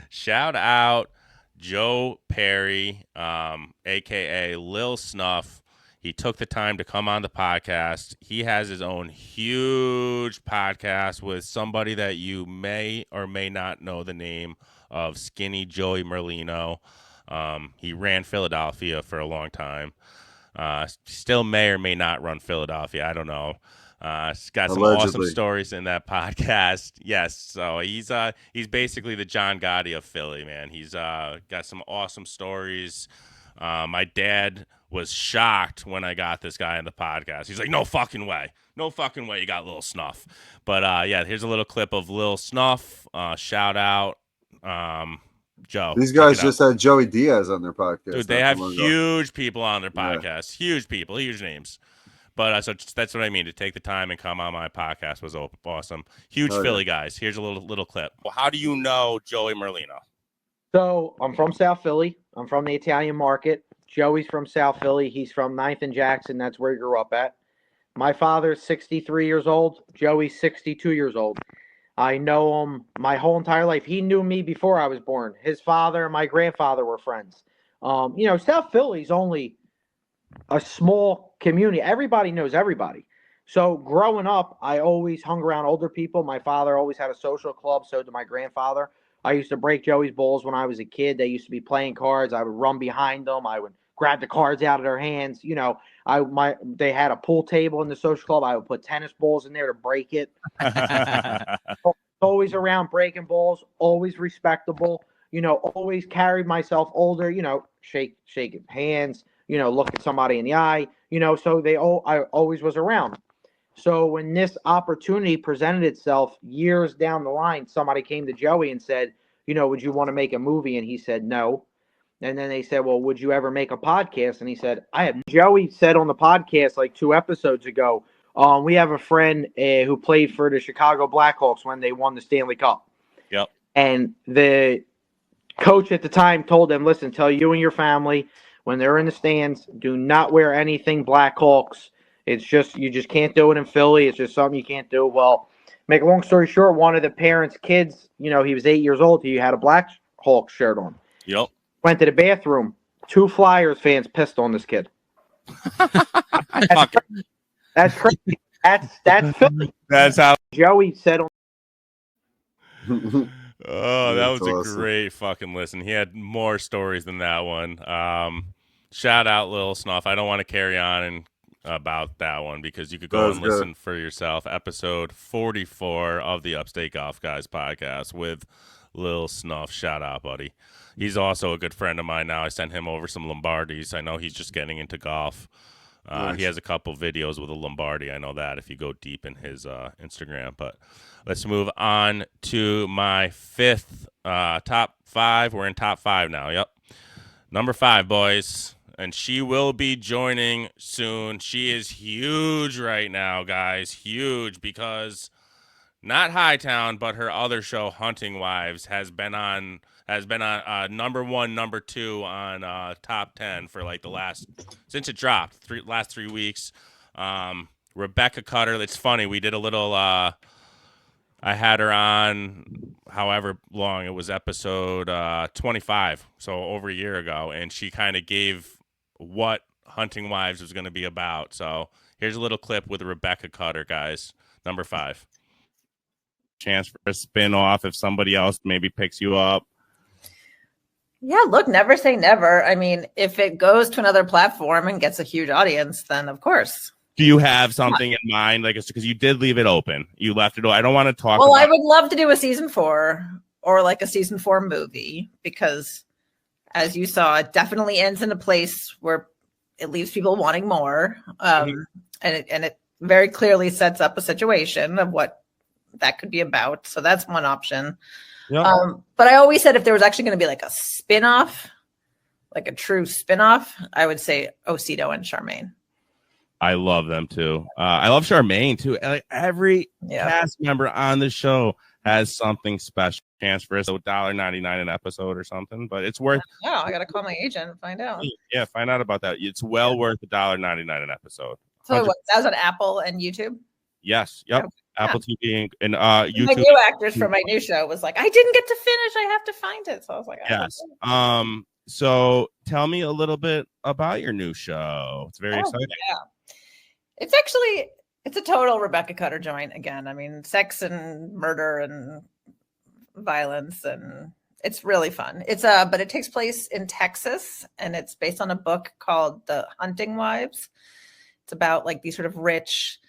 Shout out Joe Perry, aka Lil Snuff. He took the time to come on the podcast. He has his own huge podcast with somebody that you may or may not know the name of, Skinny Joey Merlino. He ran Philadelphia for a long time. Still may or may not run Philadelphia. I don't know. He's got some awesome stories in that podcast. Yes, so he's basically the John Gotti of Philly, man. He's got some awesome stories. My dad was shocked when I got this guy on the podcast. He's like, no fucking way you got Lil Snuff. But yeah, here's a little clip of Lil Snuff. Shout out Joe. These guys just had Joey Diaz on their podcast. Dude, they have huge people on their podcast. Yeah. Huge people, huge names. But so that's what I mean. To take the time and come on my podcast was awesome. Huge Philly guys. Here's a little clip. Well, how do you know Joey Merlino? So I'm from South Philly. I'm from the Italian market. Joey's from South Philly. He's from 9th and Jackson. That's where he grew up at. My father's 63 years old. Joey's 62 years old. I know him my whole entire life. He knew me before I was born. His father and my grandfather were friends. South Philly's only a small community. Everybody knows everybody. So growing up, I always hung around older people. My father always had a social club. So did my grandfather. I used to break Joey's balls when I was a kid. They used to be playing cards. I would run behind them. I would grab the cards out of their hands. They had a pool table in the social club. I would put tennis balls in there to break it. Always around breaking balls, always respectable, always carried myself older, shaking hands, look at somebody in the eye, so I always was around. So when this opportunity presented itself years down the line, somebody came to Joey and said, would you want to make a movie? And he said, no. And then they said, well, would you ever make a podcast? And he said, Joey said on the podcast like 2 episodes ago, We have a friend who played for the Chicago Blackhawks when they won the Stanley Cup. Yep. And the coach at the time told them, listen, tell you and your family when they're in the stands, do not wear anything Blackhawks. It's just, you just can't do it in Philly. It's just something you can't do. Well, make a long story short, one of the parents' kids, he was 8 years old. He had a Blackhawks shirt on. Yep. Went to the bathroom. 2 Flyers fans pissed on this kid. That's crazy. That's Philly. That's how Joey said on. Oh, that was That's a awesome. great fucking listen. He had more stories than that one. Shout out Lil Snuff. I don't want to carry on about that one because you could go and listen for yourself. Episode 44 of the Upstate Golf Guys podcast with Lil Snuff. Shout out, buddy. He's also a good friend of mine now. I sent him over some Lombardis. I know he's just getting into golf. Nice. He has a couple videos with a Lombardi. I know that if you go deep in his Instagram. But let's move on to my 5th top 5. We're in top 5 now. Yep. Number 5, boys. And she will be joining soon. She is huge right now, guys. Huge because not Hightown, but her other show, Hunting Wives, has been on number 1, number 2 on top 10 for like since it dropped last 3 weeks. Rebecca Cutter. It's funny. We did a little. I had her on however long it was, episode 25, so over a year ago, and she kind of gave what Hunting Wives was going to be about. So here's a little clip with Rebecca Cutter, guys. Number 5. Chance for a spin-off if somebody else maybe picks you up. Yeah, look, never say never. I mean, if it goes to another platform and gets a huge audience, then of course. Do you have something in mind? Like, it's because you did leave it open. You left it open. I don't want to talk Well, about I would love to do a season 4 or like a season 4 movie because, as you saw, it definitely ends in a place where it leaves people wanting more. And it very clearly sets up a situation of what that could be about. So that's one option. Yep. But I always said if there was actually going to be like a spin-off, like a true spin-off, I would say Osito and Charmaine. I love them too. I love Charmaine too. Like every cast member on the show has something special. Chance for us, so $1.99 an episode or something, but it's worth. Yeah, I got to call my agent and find out. Yeah, find out about that. It's well worth $1.99 an episode. So what, that was on Apple and YouTube? Yes. Yep. Okay. Apple TV and YouTube. My new actors for my new show was like, I didn't get to finish. I have to find it. So I was like, yes. So tell me a little bit about your new show. It's very exciting. Yeah. It's a total Rebecca Cutter joint again. I mean, sex and murder and violence, and it's really fun. But it takes place in Texas, and it's based on a book called The Hunting Wives. It's about like these sort of rich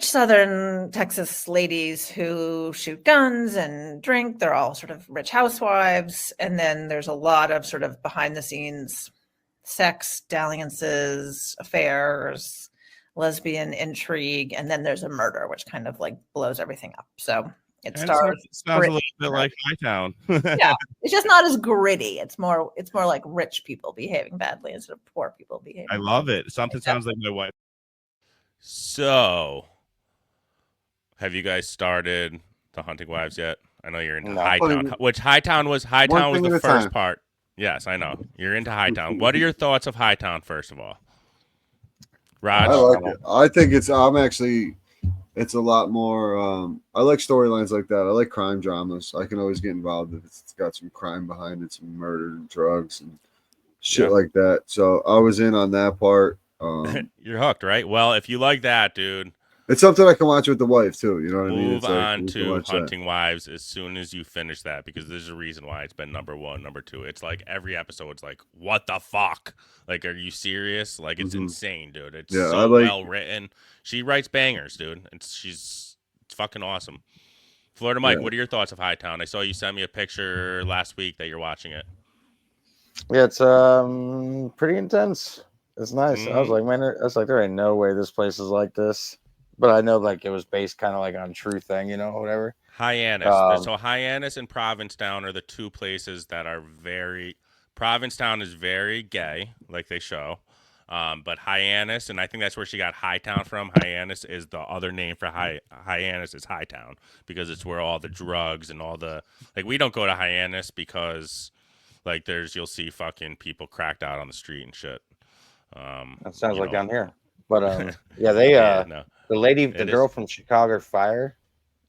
Southern Texas ladies who shoot guns and drink. They're all sort of rich housewives. And then there's a lot of sort of behind the scenes sex, dalliances, affairs, lesbian intrigue. And then there's a murder, which kind of like blows everything up. So it stars. Sounds a little bit like Hightown. Yeah. It's just not as gritty. It's more like rich people behaving badly instead of poor people behaving. I love it. Something sounds like my wife. So, have you guys started The Hunting Wives yet? I know you're into Hightown. Which Hightown was the first part. Yes, I know. You're into Hightown. What are your thoughts of Hightown, first of all? Raj? I like it. I think it's a lot more I like storylines like that. I like crime dramas. I can always get involved if it's got some crime behind it, some murder and drugs and shit like that. So I was in on that part. You're hooked, right? Well, if you like that, dude, it's something I can watch with the wife too. You know what I mean? Move on to Hunting Wives as soon as you finish that, because there's a reason why it's been number 1, number 2. It's like every episode's like, what the fuck? Like, are you serious? Like, it's insane, dude. It's so well written. She writes bangers, dude. It's fucking awesome. Florida Mike, what are your thoughts of Hightown? I saw you sent me a picture last week that you're watching it. Yeah, it's pretty intense. It's nice. I was like, man, there ain't no way this place is like this. But I know like it was based kind of like on true thing, whatever. Hyannis. So Hyannis and Provincetown are the two places that are Provincetown is very gay, like they show. But Hyannis, and I think that's where she got Hightown from. Hyannis is the other name for Hyannis is Hightown because it's where all the drugs and all the like. We don't go to Hyannis because like you'll see fucking people cracked out on the street and shit. That sounds like down here. But yeah, they no. the girl from Chicago Fire.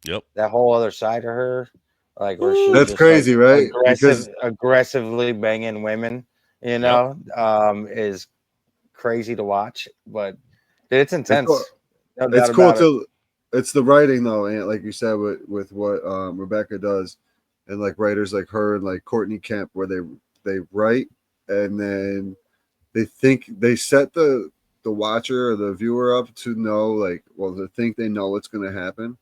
Yep. That whole other side of her, like where she's That's just, crazy, like, right? aggressively banging women, is crazy to watch. But dude, it's intense. It's cool too. It's the writing though, and like you said with what Rebecca does, and like writers like her and like Courtney Kemp, where they write and then they set the watcher or the viewer up to know to think they know what's going to happen,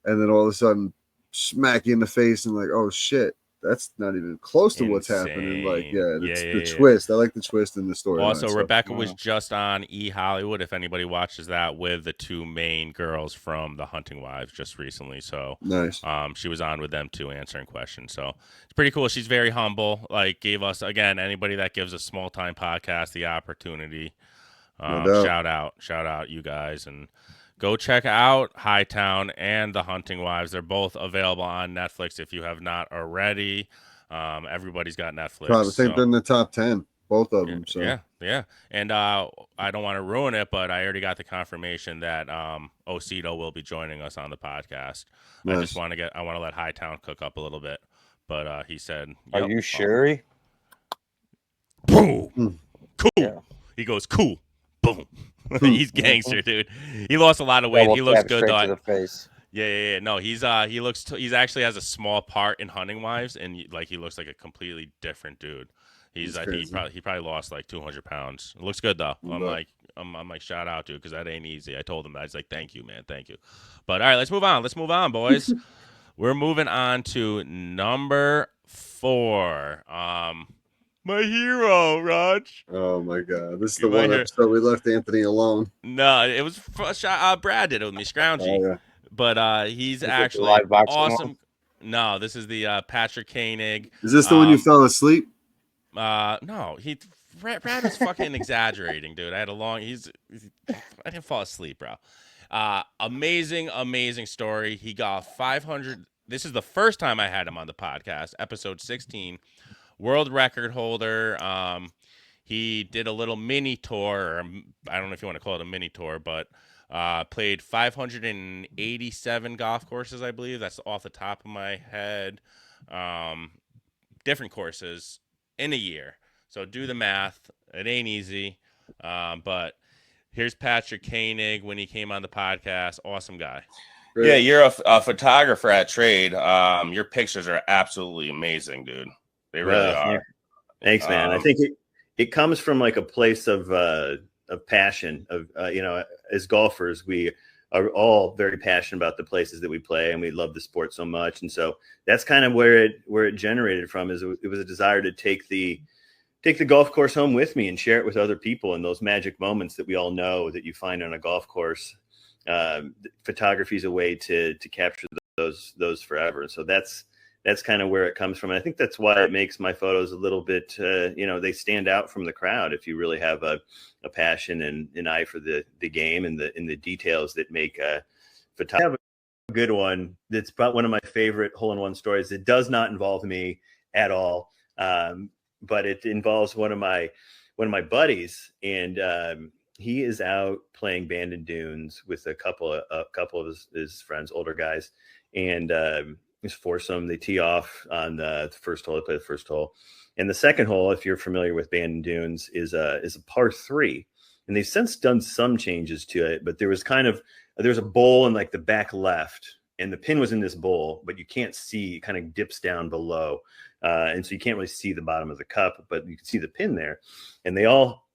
and then all of a sudden smack you in the face and like, oh shit, that's not even close to what's happening. Like, it's the twist. I like the twist in the story. Also, Rebecca was just on E! Hollywood, if anybody watches that, with the two main girls from The Hunting Wives just recently. So nice. She was on with them too, answering questions. So it's pretty cool. She's very humble. Like, gave us, again, anybody that gives a small time podcast the opportunity. Shout out you guys, and go check out Hightown and The Hunting Wives. They're both available on Netflix if you have not already. Everybody's got Netflix. I think they're in the top 10, both of them. So yeah. And I don't want to ruin it, but I already got the confirmation that Osito will be joining us on the podcast. Nice. I just want to let Hightown cook up a little bit, but he said, "Are you sure?" Boom, cool. Yeah. He goes, cool. Boom. He's gangster, dude. He lost a lot of weight. He looks good though. To the face. Yeah. No, he's actually has a small part in Hunting Wives, and he looks like a completely different dude. He probably lost like 200 pounds. It looks good though. I'm like shout out dude, because that ain't easy. I told him that. I was like, thank you, man, thank you. But all right, let's move on, boys. We're moving on to number 4. My hero, Raj. Oh my God, this is the one episode we left Anthony alone. No, it was Brad did it with me, Scroungy. Oh, yeah. But he's actually awesome. No, this is the Patrick Koenig. Is this the one you fell asleep? No, Brad was fucking exaggerating, dude. I had I didn't fall asleep, bro. Amazing story. He got 500. This is the first time I had him on the podcast, episode 16. World record holder. He did a little mini tour, or I don't know if you want to call it a mini tour, but played 587 golf courses, I believe. That's off the top of my head. Different courses in a year. So do the math. It ain't easy. But here's Patrick Koenig when he came on the podcast. Awesome guy. Yeah, you're a photographer at trade. Your pictures are absolutely amazing, dude. They really are. Yeah. Thanks, man. I think it comes from like a place of passion. As golfers, we are all very passionate about the places that we play, and we love the sport so much. And so that's kind of where it generated from. Is it was a desire to take the golf course home with me and share it with other people. And those magic moments that we all know that you find on a golf course, photography is a way to capture those forever. So that's kind of where it comes from. And I think that's why it makes my photos a little bit, they stand out from the crowd. If you really have a passion and an eye for the game and the details that make photography. I have a good one. That's about one of my favorite hole-in-one stories. It does not involve me at all, but it involves one of my buddies, and he is out playing Bandon Dunes with a couple of his friends, older guys, and it's foursome. They tee off on the first hole. They play the first hole, and the second hole, if you're familiar with Bandon Dunes, is a par 3, and they've since done some changes to it. But there's a bowl in like the back left, and the pin was in this bowl, but you can't see. It kind of dips down below, and so you can't really see the bottom of the cup, but you can see the pin there. And they all,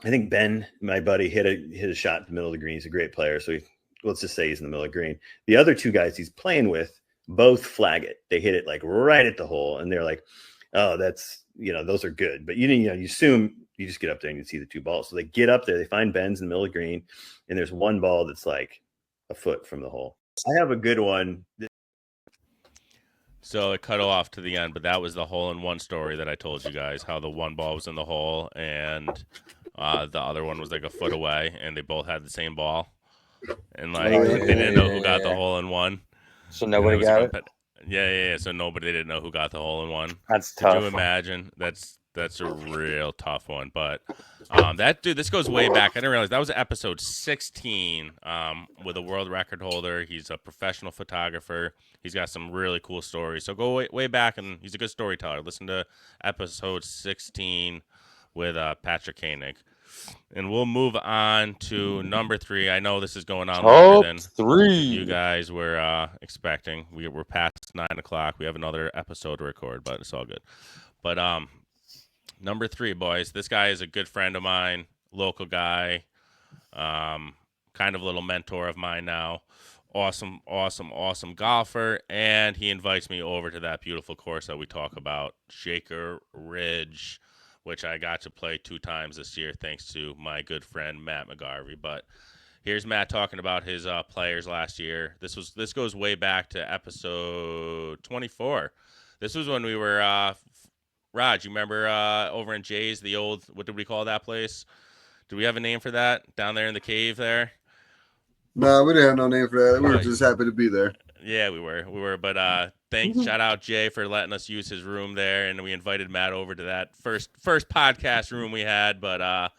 I think Ben, my buddy, hit a shot in the middle of the green. He's a great player, so let's just say he's in the middle of the green. The other two guys he's playing with both flag it. They hit it like right at the hole, and they're like, "Oh, that's those are good." But you assume you just get up there and you see the two balls. So they get up there, they find Ben's in the middle of the green, and there's one ball that's like a foot from the hole. I have a good one. So it cut off to the end, but that was the hole-in-one story that I told you guys, how the one ball was in the hole, and The other one was like a foot away, and they both had the same ball, and like they didn't know who got the hole in one. So nobody got it. Yeah. So nobody didn't know who got the hole in one. That's tough. Could tough. you imagine? That's a real tough one. But this goes way back. I didn't realize that was episode 16 with a world record holder. He's a professional photographer. He's got some really cool stories. So go way back, and he's a good storyteller. Listen to episode 16 with Patrick Koenig. And we'll move on to number 3. I know this is going on longer than 3 you guys were expecting. We're past 9 o'clock. We have another episode to record, but it's all good. But number 3, boys. This guy is a good friend of mine, local guy, kind of a little mentor of mine now. Awesome golfer, and he invites me over to that beautiful course that we talk about, Shaker Ridge, which I got to play 2 times this year thanks to my good friend Matt McGarvey. But here's Matt talking about his players last year. This goes way back to episode 24. This was when we were Raj, you remember over in Jay's, the old, what did we call that place? Do we have a name for that down there in the cave there? No, we didn't have no name for that. We were just happy to be there. Yeah, we were. But shout out Jay for letting us use his room there, and we invited Matt over to that first podcast room we had. But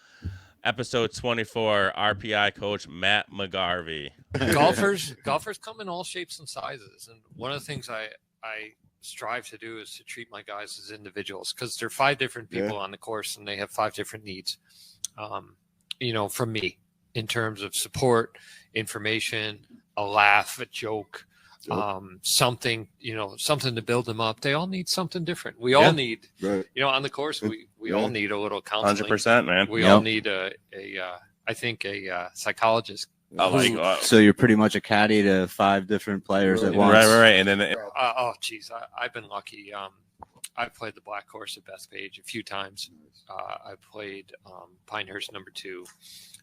episode 24, RPI coach Matt McGarvey. Golfers come in all shapes and sizes, and one of the things I strive to do is to treat my guys as individuals, because they're 5 different people on the course, and they have 5 different needs. From me in terms of support, information, a laugh, a joke. Something to build them up. They all need something different. We all need, on the course, we all need a little counseling. 100%, man. We all need a psychologist. So you're pretty much a caddy to 5 different players at once. Right. And then I've been lucky. I've played the black course at Bethpage a few times. I played Pinehurst number 2.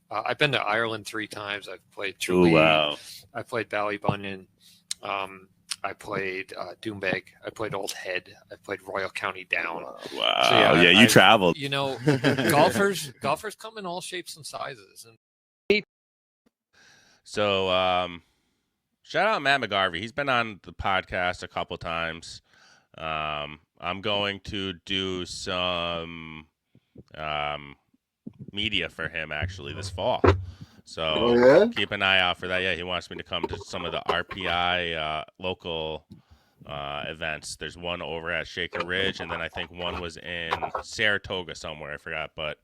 I've been to Ireland 3 times. I've played Tralee. Wow. I played Ballybunion. I played Doombeg. I played Old Head. I played Royal County Down. Wow. So, you traveled. Golfers come in all shapes and sizes. And so shout out Matt McGarvey. He's been on the podcast a couple times. I'm going to do some media for him actually this fall. So keep an eye out for that. Yeah, he wants me to come to some of the RPI local events. There's one over at Shaker Ridge, and then I think one was in Saratoga somewhere. I forgot, but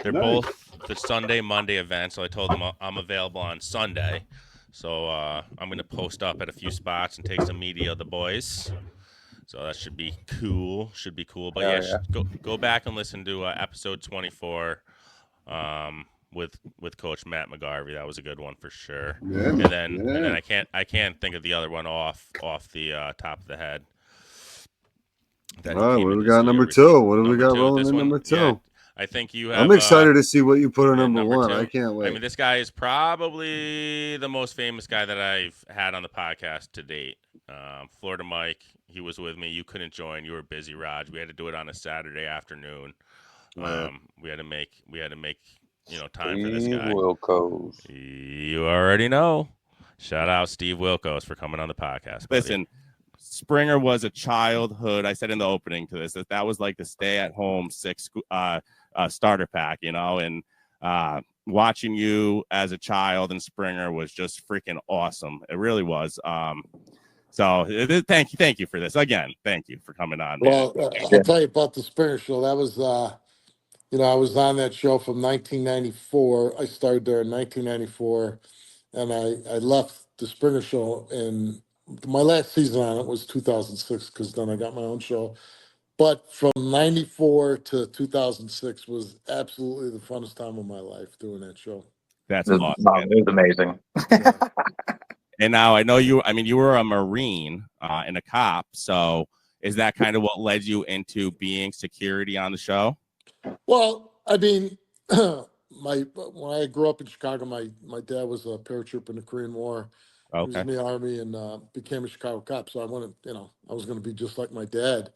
they're both the Sunday, Monday events. So I told them I'm available on Sunday. So I'm going to post up at a few spots and take some media of the boys. So that should be cool. But go back and listen to episode 24. With Coach Matt McGarvey. That was a good one for sure. And then I can't think of the other one off the top of the head. All right, what do we got number 2? What do we got rolling in number 2? Yeah, I think you have. I'm excited to see what you put on number 1. 2. I can't wait. I mean, this guy is probably the most famous guy that I've had on the podcast to date. Florida Mike, he was with me. You couldn't join. You were busy, Raj. We had to do it on a Saturday afternoon. We had to make time for this guy. Wilkos. You already know. Shout out Steve Wilkos for coming on the podcast. Buddy. Listen, Springer was a childhood. I said in the opening to this that was like the stay-at-home 6 starter pack, and watching you as a child in Springer was just freaking awesome. It really was. So thank you for this again. Thank you for coming on. Well, I'll tell you about the Springer show. That was. I was on that show from 1994. I started there in 1994, and I left the Springer show, and my last season on it was 2006, because then I got my own show. But from 94 to 2006 was absolutely the funnest time of my life doing that show. That's awesome. It was amazing. And now I know you were a Marine and a cop. So is that kind of what led you into being security on the show? Well, I mean, when I grew up in Chicago, my dad was a paratrooper in the Korean War. Okay. He was in the Army and became a Chicago cop. So I wanted, I was going to be just like my dad.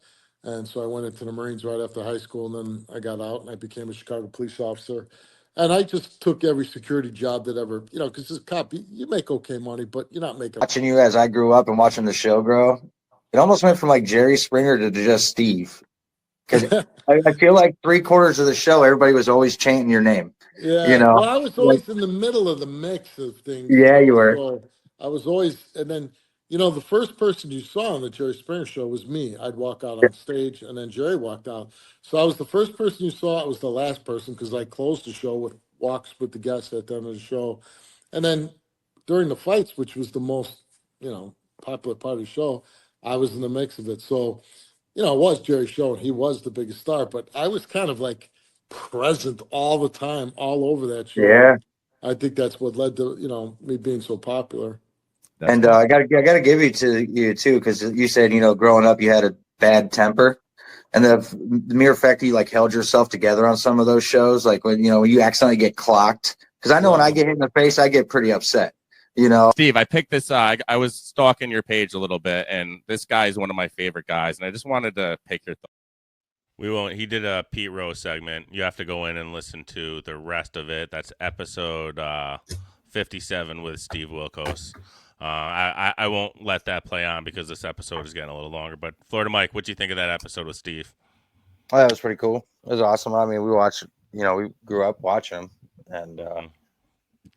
And so I went into the Marines right after high school, and then I got out and I became a Chicago police officer. And I just took every security job that ever, because as a cop, you make okay money, but you're not making. Watching you as I grew up and watching the show grow, it almost went from like Jerry Springer to just Steve. Because I feel like 3/4 of the show, everybody was always chanting your name. Yeah, well, I was always in the middle of the mix of things. Yeah, you were. So I was always, and then, the first person you saw on the Jerry Springer show was me. I'd walk out on stage, and then Jerry walked out. So I was the first person you saw. I was the last person because I closed the show with walks with the guests at the end of the show. And then during the fights, which was the most, popular part of the show, I was in the mix of it. So, it was Jerry's show, and he was the biggest star, but I was kind of like present all the time, all over that show. Yeah. I think that's what led to, me being so popular. And I gotta give it to you too, because you said, growing up you had a bad temper. And the mere fact that you like held yourself together on some of those shows, like when you accidentally get clocked. Because I know when I get hit in the face, I get pretty upset. Steve, I picked this. I was stalking your page a little bit, and this guy is one of my favorite guys, and I just wanted to pick your thoughts. We won't. He did a Pete Rose segment. You have to go in and listen to the rest of it. That's episode 57 with Steve Wilkos. I won't let that play on because this episode is getting a little longer. But Florida Mike, what do you think of that episode with Steve? Oh, that was pretty cool. It was awesome. I mean, we watched. We grew up watching him, and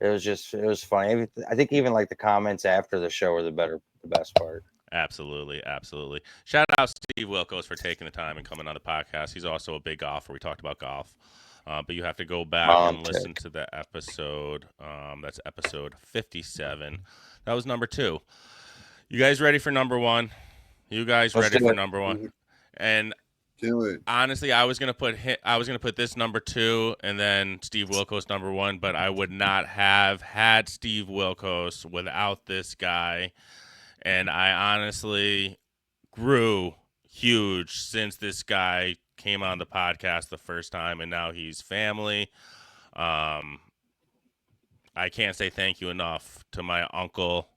it was funny. I think even like the comments after the show were the best part. Absolutely. Shout out Steve Wilkos for taking the time and coming on the podcast. He's also a big golfer. We talked about golf, but you have to go back and listen to the episode. That's episode 57. That was number 2. You guys ready for number 1? You guys ready for number 1? And honestly, I was gonna put this number 2 and then Steve Wilkos number 1, but I would not have had Steve Wilkos without this guy. And I honestly grew huge since this guy came on the podcast the first time, and now he's family. I can't say thank you enough to my Uncle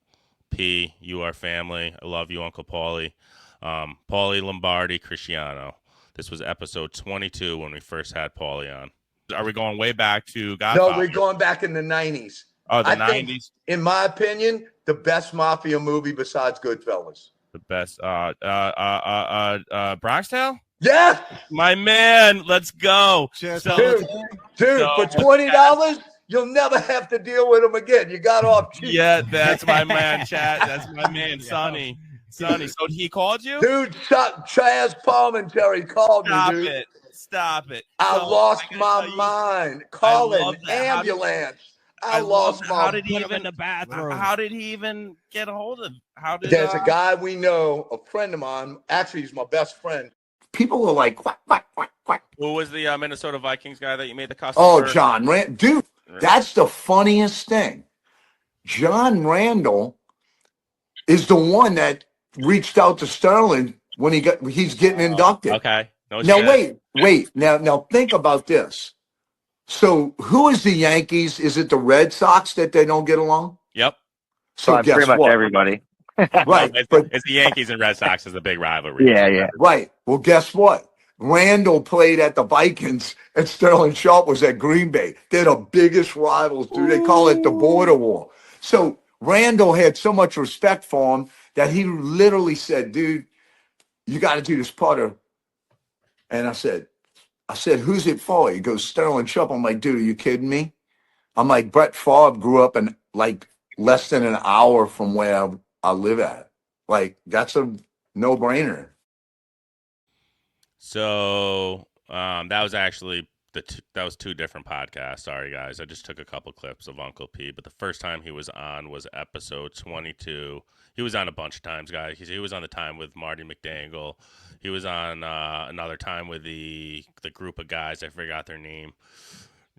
P. You are family. I love you, Uncle Paulie. Paulie Lombardi Cristiano. This was episode 22 when we first had Paulie on. Are we going way back to Godfather? No, we're going back in the 90s. Oh, the I 90s? think, in my opinion, the best mafia movie besides Goodfellas. The best. Bronx Tale? Yeah. My man, let's go. Dude, for $20, you'll never have to deal with him again. You got off cheap. Yeah, that's my man, Chad. That's my man, Sonny. So he called you? Dude, Chaz Palminteri called me, dude. Stop it. I lost my mind. Call an ambulance. I lost my mind. How did he even in the bathroom? How did he even get a hold of? There's a guy we know, a friend of mine. Actually, he's my best friend. People are like, quack, quack, quack, quack. Who was the Minnesota Vikings guy that you made the costume? Oh, John Randall. Dude, that's the funniest thing. John Randall is the one that reached out to Sterling when he's getting inducted. Okay. Wait. Now think about this. So who is the Yankees? Is it the Red Sox that they don't get along? Yep. So guess pretty much what? everybody. Right. It's the Yankees and Red Sox is the big rivalry. Yeah. Right. Well, guess what? Randall played at the Vikings and Sterling Sharp was at Green Bay. They're the biggest rivals, dude. They call it the border war. So Randall had so much respect for him that he literally said, dude, you got to do this putter. And I said, who's it for? He goes, Sterling Sharp. I'm like, dude, are you kidding me? I'm like, Brett Favre grew up in like less than an hour from where I live at. Like, that's a no-brainer. So that was actually that was 2 different podcasts. Sorry, guys. I just took a couple clips of Uncle P, but the first time he was on was episode 22. He was on a bunch of times, guys. He was on the time with Marty McDangle. He was on another time with the group of guys. I forgot their name.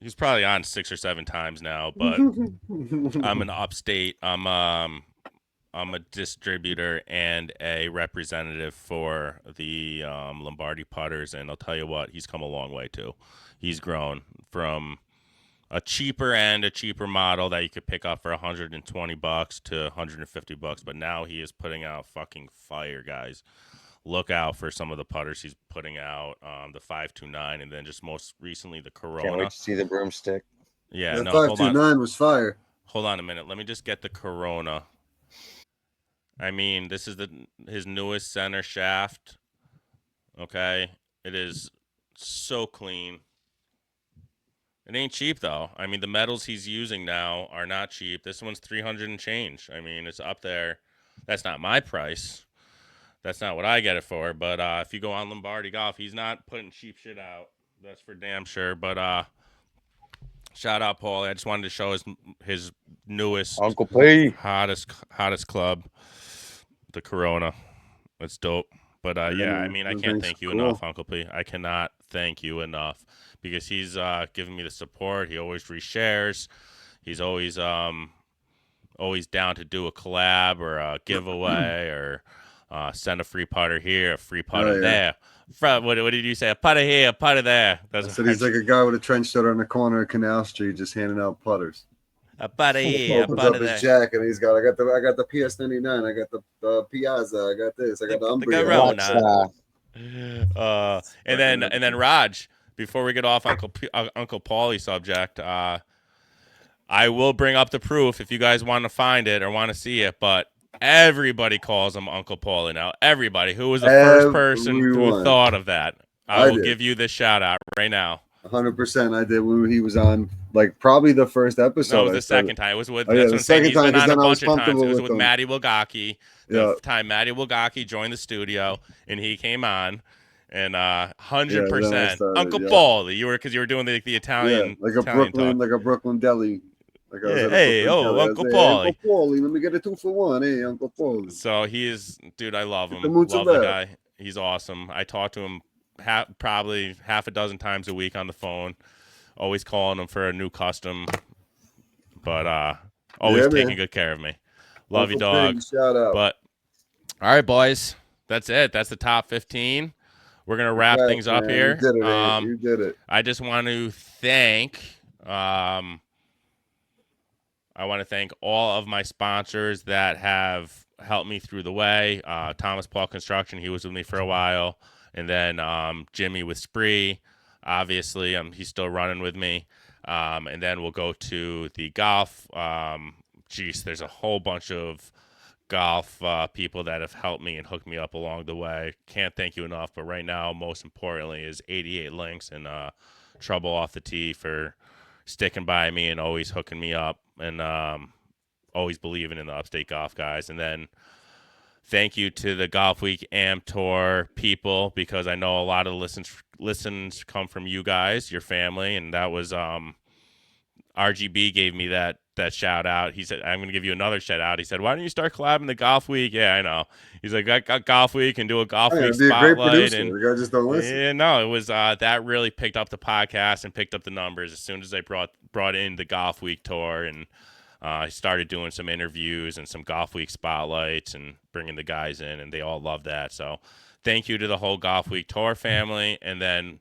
He's probably on 6 or 7 times now, but I'm an Upstate. I'm a distributor and a representative for the Lombardi putters, and I'll tell you what, he's come a long way too. He's grown from a cheaper model that you could pick up for $120 to $150, but now he is putting out fucking fire, guys. look out for some of the putters he's putting out. The 529, and then just most recently the Corona. Can't wait to see the broomstick. Yeah, That no, hold on. 529 was fire. Hold on a minute. Let me just get the Corona. I mean, this is his newest center shaft. Okay, it is so clean. It ain't cheap though. I mean, the metals he's using now are not cheap. This one's 300 and change. I mean, it's up there. That's not my price. That's not what I get it for. But if you go on Lombardi Golf, he's not putting cheap shit out. That's for damn sure. But shout out, Paul. I just wanted to show his newest Uncle P hottest club, the Corona. It's dope. But yeah, I mean, I can't thank you enough, Uncle P. I cannot thank you enough because he's giving me the support. He always reshares. He's always always down to do a collab or a giveaway or send a free putter here, a free putter there. What did you say? A putter here, a putter there. I said he's like a guy with a trench coat on the corner of Canal Street just handing out putters. A putter here, a Opens putter up there. his jacket and he's got I got the PS99, I got the Piazza, I got this, I got the Umbria. Corona. And then Raj, before we get off Uncle Paulie subject, I will bring up the proof if you guys want to find it or want to see it, but everybody calls him Uncle Paulie now. Everybody. Who was the first person who thought of that? I will give you this shout out right now. 100% I did when he was on, like, probably the first episode. No, it was the second time. It was with the second time, he's been on a I was bunch of times. comfortable It was with with him. Matty Wilgocki. The time Matty Wilgocki joined the studio and he came on, and 100% Uncle Paulie. You were because you were doing the Italian, like a Italian Brooklyn, talk. like a Brooklyn deli. Like I was at a Hey, Brooklyn deli. I was Uncle like, Paulie. Uncle Paulie, let me get a 2-for-1. Hey, Uncle Paulie. So he is, dude. I love him. The Love the mozzarella. guy. He's awesome. I talk to him probably half a dozen times a week on the phone. Always calling him for a new custom, but always taking good care of me. Love you, Uncle dog. Pig, shout out. But all right, boys, that's it. That's the top 15. We're gonna wrap things up here. You did it, man. You did it. I just want to thank. I want to thank all of my sponsors that have helped me through the way. Thomas Paul Construction, he was with me for a while, and then Jimmy with Spree. Obviously, he's still running with me. And then we'll go to the golf. There's a whole bunch of golf people that have helped me and hooked me up along the way. Can't thank you enough. But right now, most importantly, is 88 Links and Trouble Off the Tee for sticking by me and always hooking me up and always believing in the Upstate Golf guys. And then thank you to the Golf Week Am Tour people, because I know a lot of the listens come from you guys, your family, and that was RGB gave me that shout out. He said, I'm going to give you another shout out. He said, why don't you start collabing the Golf Week? Yeah, I know. He's like, I got Golf Week and do a Golf Week be a great spotlight. producer. And The guy just don't listen. yeah, no, it was that really picked up the podcast and picked up the numbers as soon as I brought in the Golf Week tour, and I started doing some interviews and some Golf Week spotlights and bringing the guys in, and they all loved that. So thank you to the whole Golf Week tour family. And then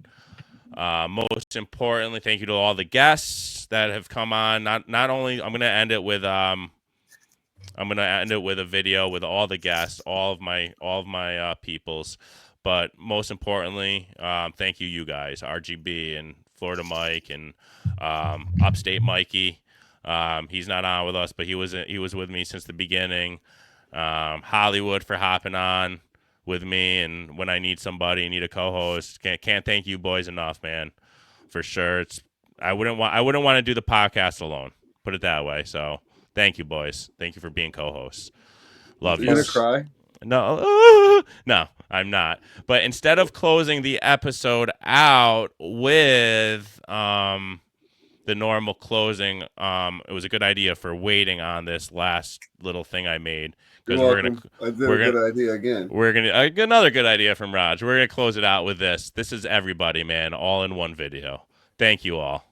most importantly, thank you to all the guests that have come on. Not only, I'm going to end it with a video with all the guests, all of my peoples, but most importantly, thank you guys, RGB and Florida Mike and Upstate Mikey. He's not on with us, but he was with me since the beginning. Hollywood for hopping on with me, and when I need somebody, need a co-host, can't thank you boys enough, man. For sure, I wouldn't want to do the podcast alone. Put it that way. So thank you, boys. Thank you for being co-hosts. Love you. You gonna cry? No, no, I'm not. But instead of closing the episode out with the normal closing, it was a good idea for waiting on this last little thing I made, because I did a good idea again. We're gonna another good idea from Raj. We're gonna close it out with this. This is everybody, man, all in one video. Thank you all.